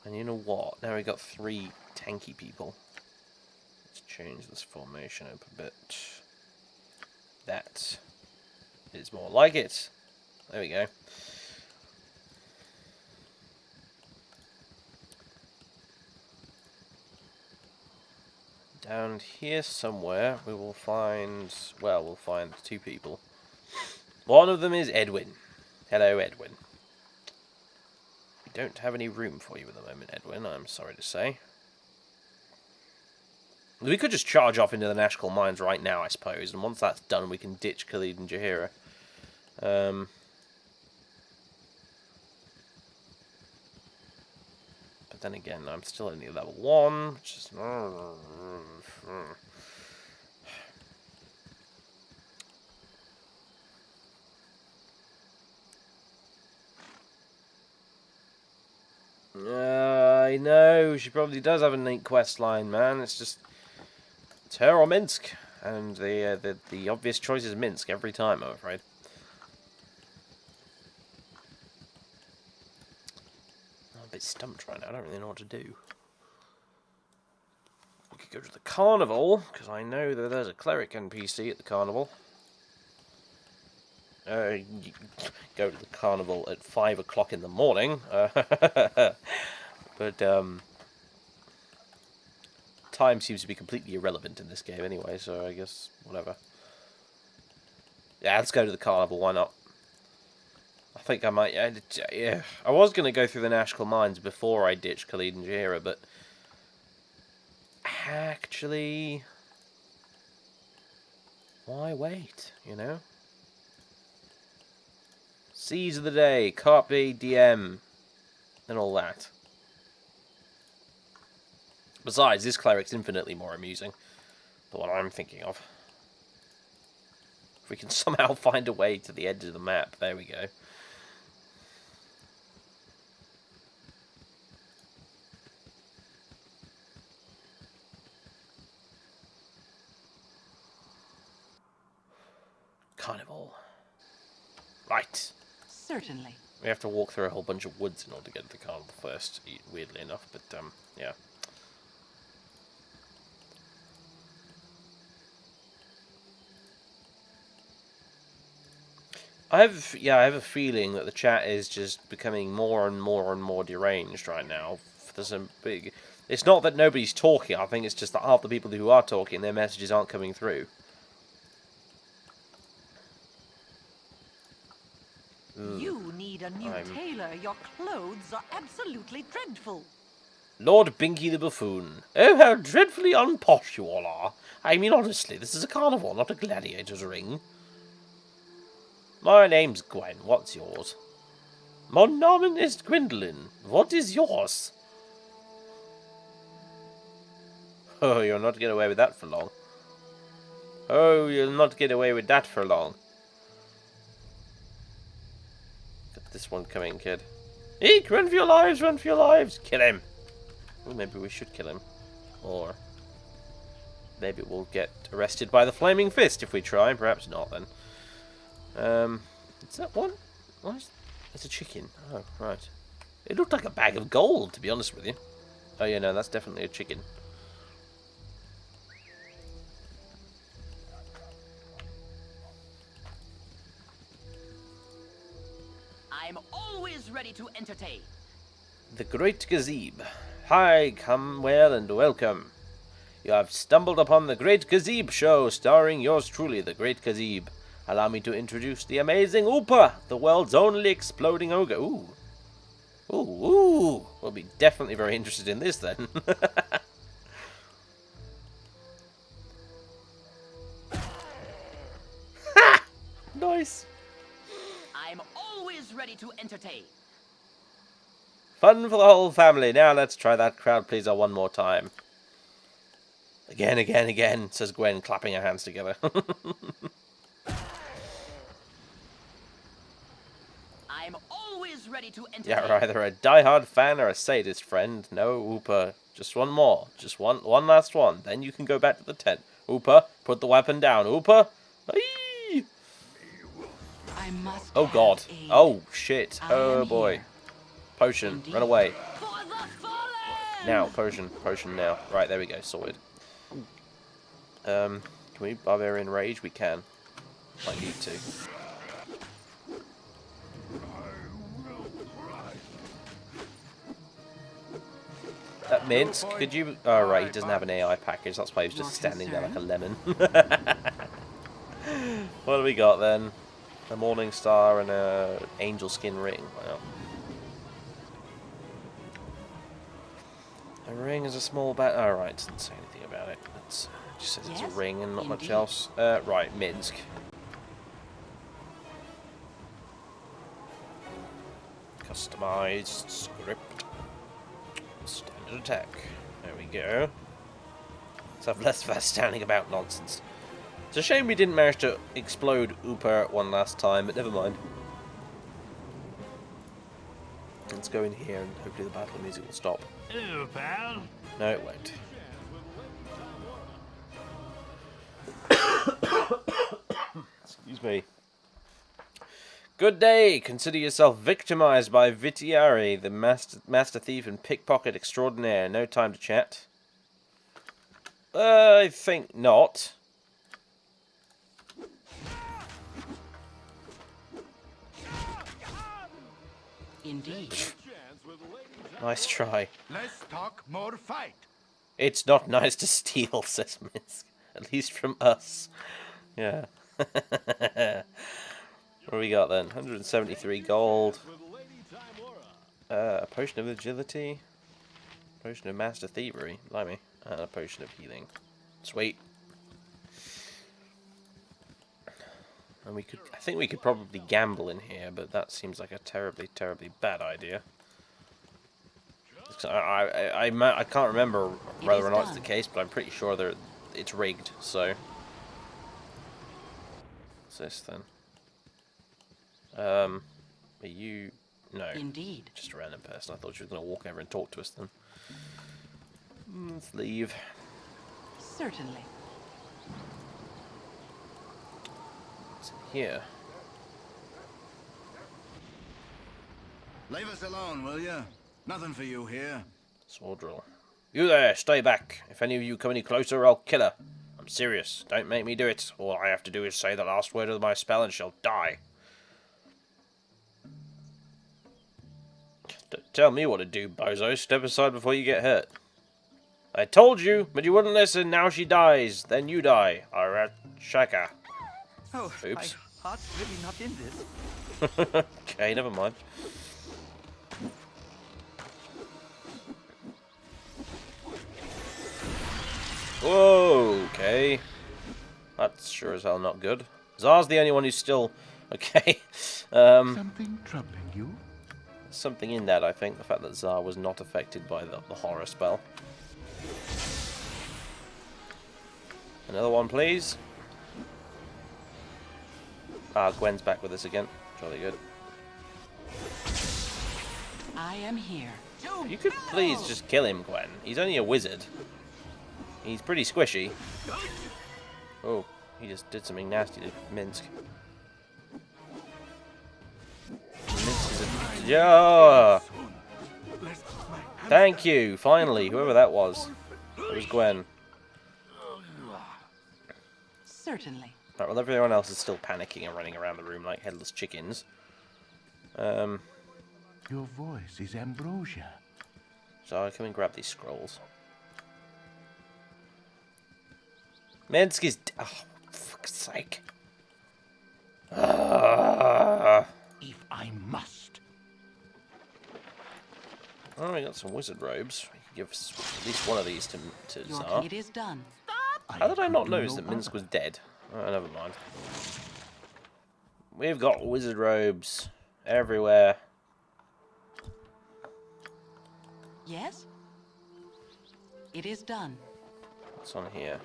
And you know what? Now we've got 3 tanky people. Let's change this formation up a bit. That is more like it. There we go. Down here somewhere we will find, well, we'll find 2 people. One of them is Edwin. Hello, Edwin. We don't have any room for you at the moment, Edwin, I'm sorry to say. We could just charge off into the Nashkel mines right now, I suppose, and once that's done we can ditch Khalid and Jaheira. But then again, I'm still only level 1, which is... I know, she probably does have a neat quest line, man. It's just... it's her or Minsk. And the obvious choice is Minsk every time, I'm afraid. I'm a bit stumped right now, I don't really know what to do. We could go to the carnival, because I know that there's a cleric NPC at the carnival. You go to the carnival at 5 o'clock in the morning. But, time seems to be completely irrelevant in this game anyway, so I guess, whatever. Yeah, let's go to the carnival, why not? I think I might, yeah. I was going to go through the Nashkel mines before I ditched Khalid and Jaheira, but... actually... why wait, you know? Seize of the day, Carpe Diem, and all that. Besides, this cleric's infinitely more amusing. The one I'm thinking of. If we can somehow find a way to the edge of the map, there we go. Carnival. Right. Certainly. We have to walk through a whole bunch of woods in order to get to the carnival first, weirdly enough, but, yeah. I have a feeling that the chat is just becoming more and more and more deranged right now. There's a big... it's not that nobody's talking, I think it's just that half the people who are talking, their messages aren't coming through. You need a new tailor. Your clothes are absolutely dreadful. Lord Binky the Buffoon. Oh, how dreadfully unposh you all are. I mean, honestly, this is a carnival, not a gladiator's ring. My name's Gwen. What's yours? Mon nomen is Gwendolyn. What is yours? Oh, you'll not get away with that for long. Oh, you'll not get away with that for long. Got this one coming, kid. Eek! Run for your lives! Run for your lives! Kill him! Well, maybe we should kill him. Or maybe we'll get arrested by the Flaming Fist if we try. Perhaps not, then. Is that one? What is... It's a chicken. Oh, right. It looked like a bag of gold, to be honest with you. Oh, yeah, no, that's definitely a chicken. I'm always ready to entertain. The Great Gazebo. Hi, come well and welcome. You have stumbled upon the Great Gazebo Show, starring yours truly, the Great Gazebo. Allow me to introduce the amazing Oopa, the world's only exploding ogre. Ooh. Ooh, ooh. We'll be definitely very interested in this then. Ha! Nice. I'm always ready to entertain. Fun for the whole family. Now let's try that crowd pleaser one more time. Again, again, again, says Gwen, clapping her hands together. I'm always ready to entertain. Yeah, right, either a diehard fan or a sadist friend. No, Oopa. Just one more. Just one last one. Then you can go back to the tent. Oopa, put the weapon down. Oopa. Aye. I must Oh, God. aid. Oh, shit. I Oh, am boy. here. Potion. Indeed. Run away. For the fallen! Now, potion. Potion now. Right, there we go. Sorted. Can we Barbarian Rage? We can. Might need to. Minsk, could you... Oh, right, he doesn't have an AI package. That's why he's just standing there like a lemon. What do we got, then? A Morning Star and a Angel Skin Ring. Wow. A ring is a small bat... Oh, right, doesn't say anything about it. It just says it's a ring and not much else. Right, Minsk. Customized script. Standard attack. There we go. Let's have less of us standing about nonsense. It's a shame we didn't manage to explode Ooper one last time, but never mind. Let's go in here and hopefully the battle music will stop. Hello, pal. No, it won't. Excuse me. Good day. Consider yourself victimized by Vitiari, the master thief and pickpocket extraordinaire. No time to chat. I think not. Indeed. Nice try. Let's talk more fight. It's not nice to steal, says Minsk. At least from us. Yeah. What do we got then? 173 gold. A potion of agility. Potion of master thievery. Blimey. And a potion of healing. Sweet. And we could, I think we could probably gamble in here, but that seems like a terribly, terribly bad idea. I can't remember whether or not it's the case, but I'm pretty sure that it's rigged, so. What's this then? Are you... No. Indeed. Just a random person. I thought she was going to walk over and talk to us then. Let's leave. Certainly. What's in here? Leave us alone, will you? Nothing for you here. Sword drill. You there, stay back. If any of you come any closer, I'll kill her. I'm serious. Don't make me do it. All I have to do is say the last word of my spell and she'll die. Don't tell me what to do, bozo. Step aside before you get hurt. I told you, but you wouldn't listen. Now she dies. Then you die. Alright, Shaka. Oh, Oops. my heart's really not in this. Okay, never mind. Whoa, okay. That's sure as hell not good. Zar's the only one who's still... Okay. Something troubling you? Something in that, I think. The fact that Zar was not affected by the horror spell. Another one, please. Ah, Gwen's back with us again. Jolly good. I am here. You could please just kill him, Gwen. He's only a wizard. He's pretty squishy. Oh, he just did something nasty to Minsk. Minsk is a... Yeah! Thank you, finally, whoever that was. It was Gwen. Certainly. Right, well, everyone else is still panicking and running around the room like headless chickens. Your voice is ambrosia. So I come and grab these scrolls. Minsk is... Oh, for fuck's sake. If I must. Oh, we got some wizard robes. We can give us at least one of these to Your Tsar. deed is done. How did I not notice that Minsk was dead? Oh, never mind. We've got wizard robes everywhere. Yes? It is done. What's on here?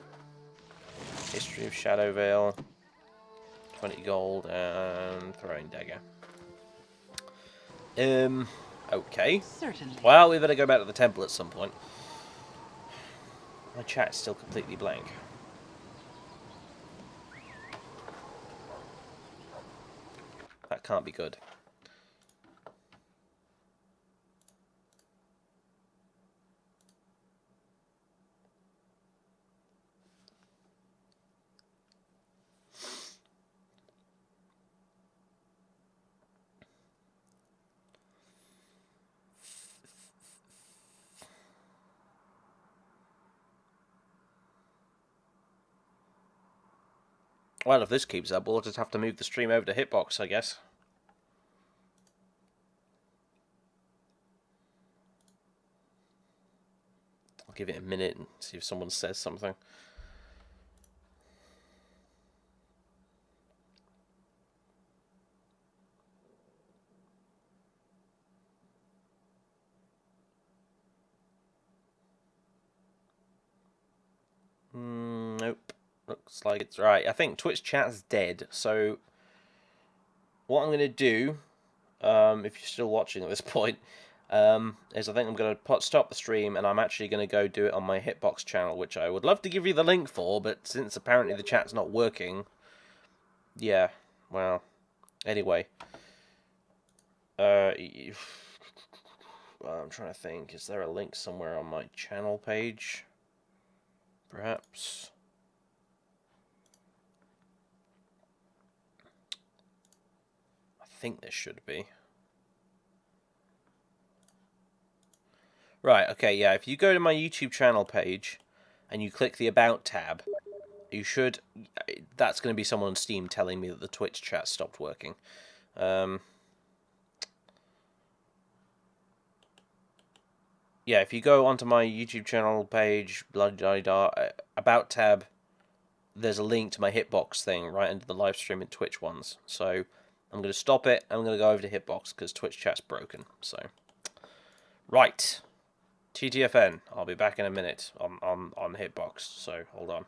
History of Shadow Veil. 20 gold and throwing dagger. Okay. Certainly. Well, we better go back to the temple at some point. My chat's still completely blank. That can't be good. Well, if this keeps up, we'll just have to move the stream over to Hitbox, I guess. I'll give it a minute and see if someone says something. Nope. Looks like it's right. I think Twitch chat's dead. So what I'm going to do, if you're still watching at this point, is I think I'm going to stop the stream and I'm actually going to go do it on my Hitbox channel, which I would love to give you the link for, but since apparently the chat's not working, yeah, well, anyway. I'm trying to think, is there a link somewhere on my channel page? Perhaps. I think there should be. Right, okay, yeah, if you go to my YouTube channel page and you click the About tab, you should... That's going to be someone on Steam telling me that the Twitch chat stopped working. Yeah, if you go onto my YouTube channel page, About tab, there's a link to my Hitbox thing right under the live stream and Twitch ones. So I'm going to stop it. I'm going to go over to Hitbox because Twitch chat's broken. So, right. TTFN. I'll be back in a minute on Hitbox. So hold on.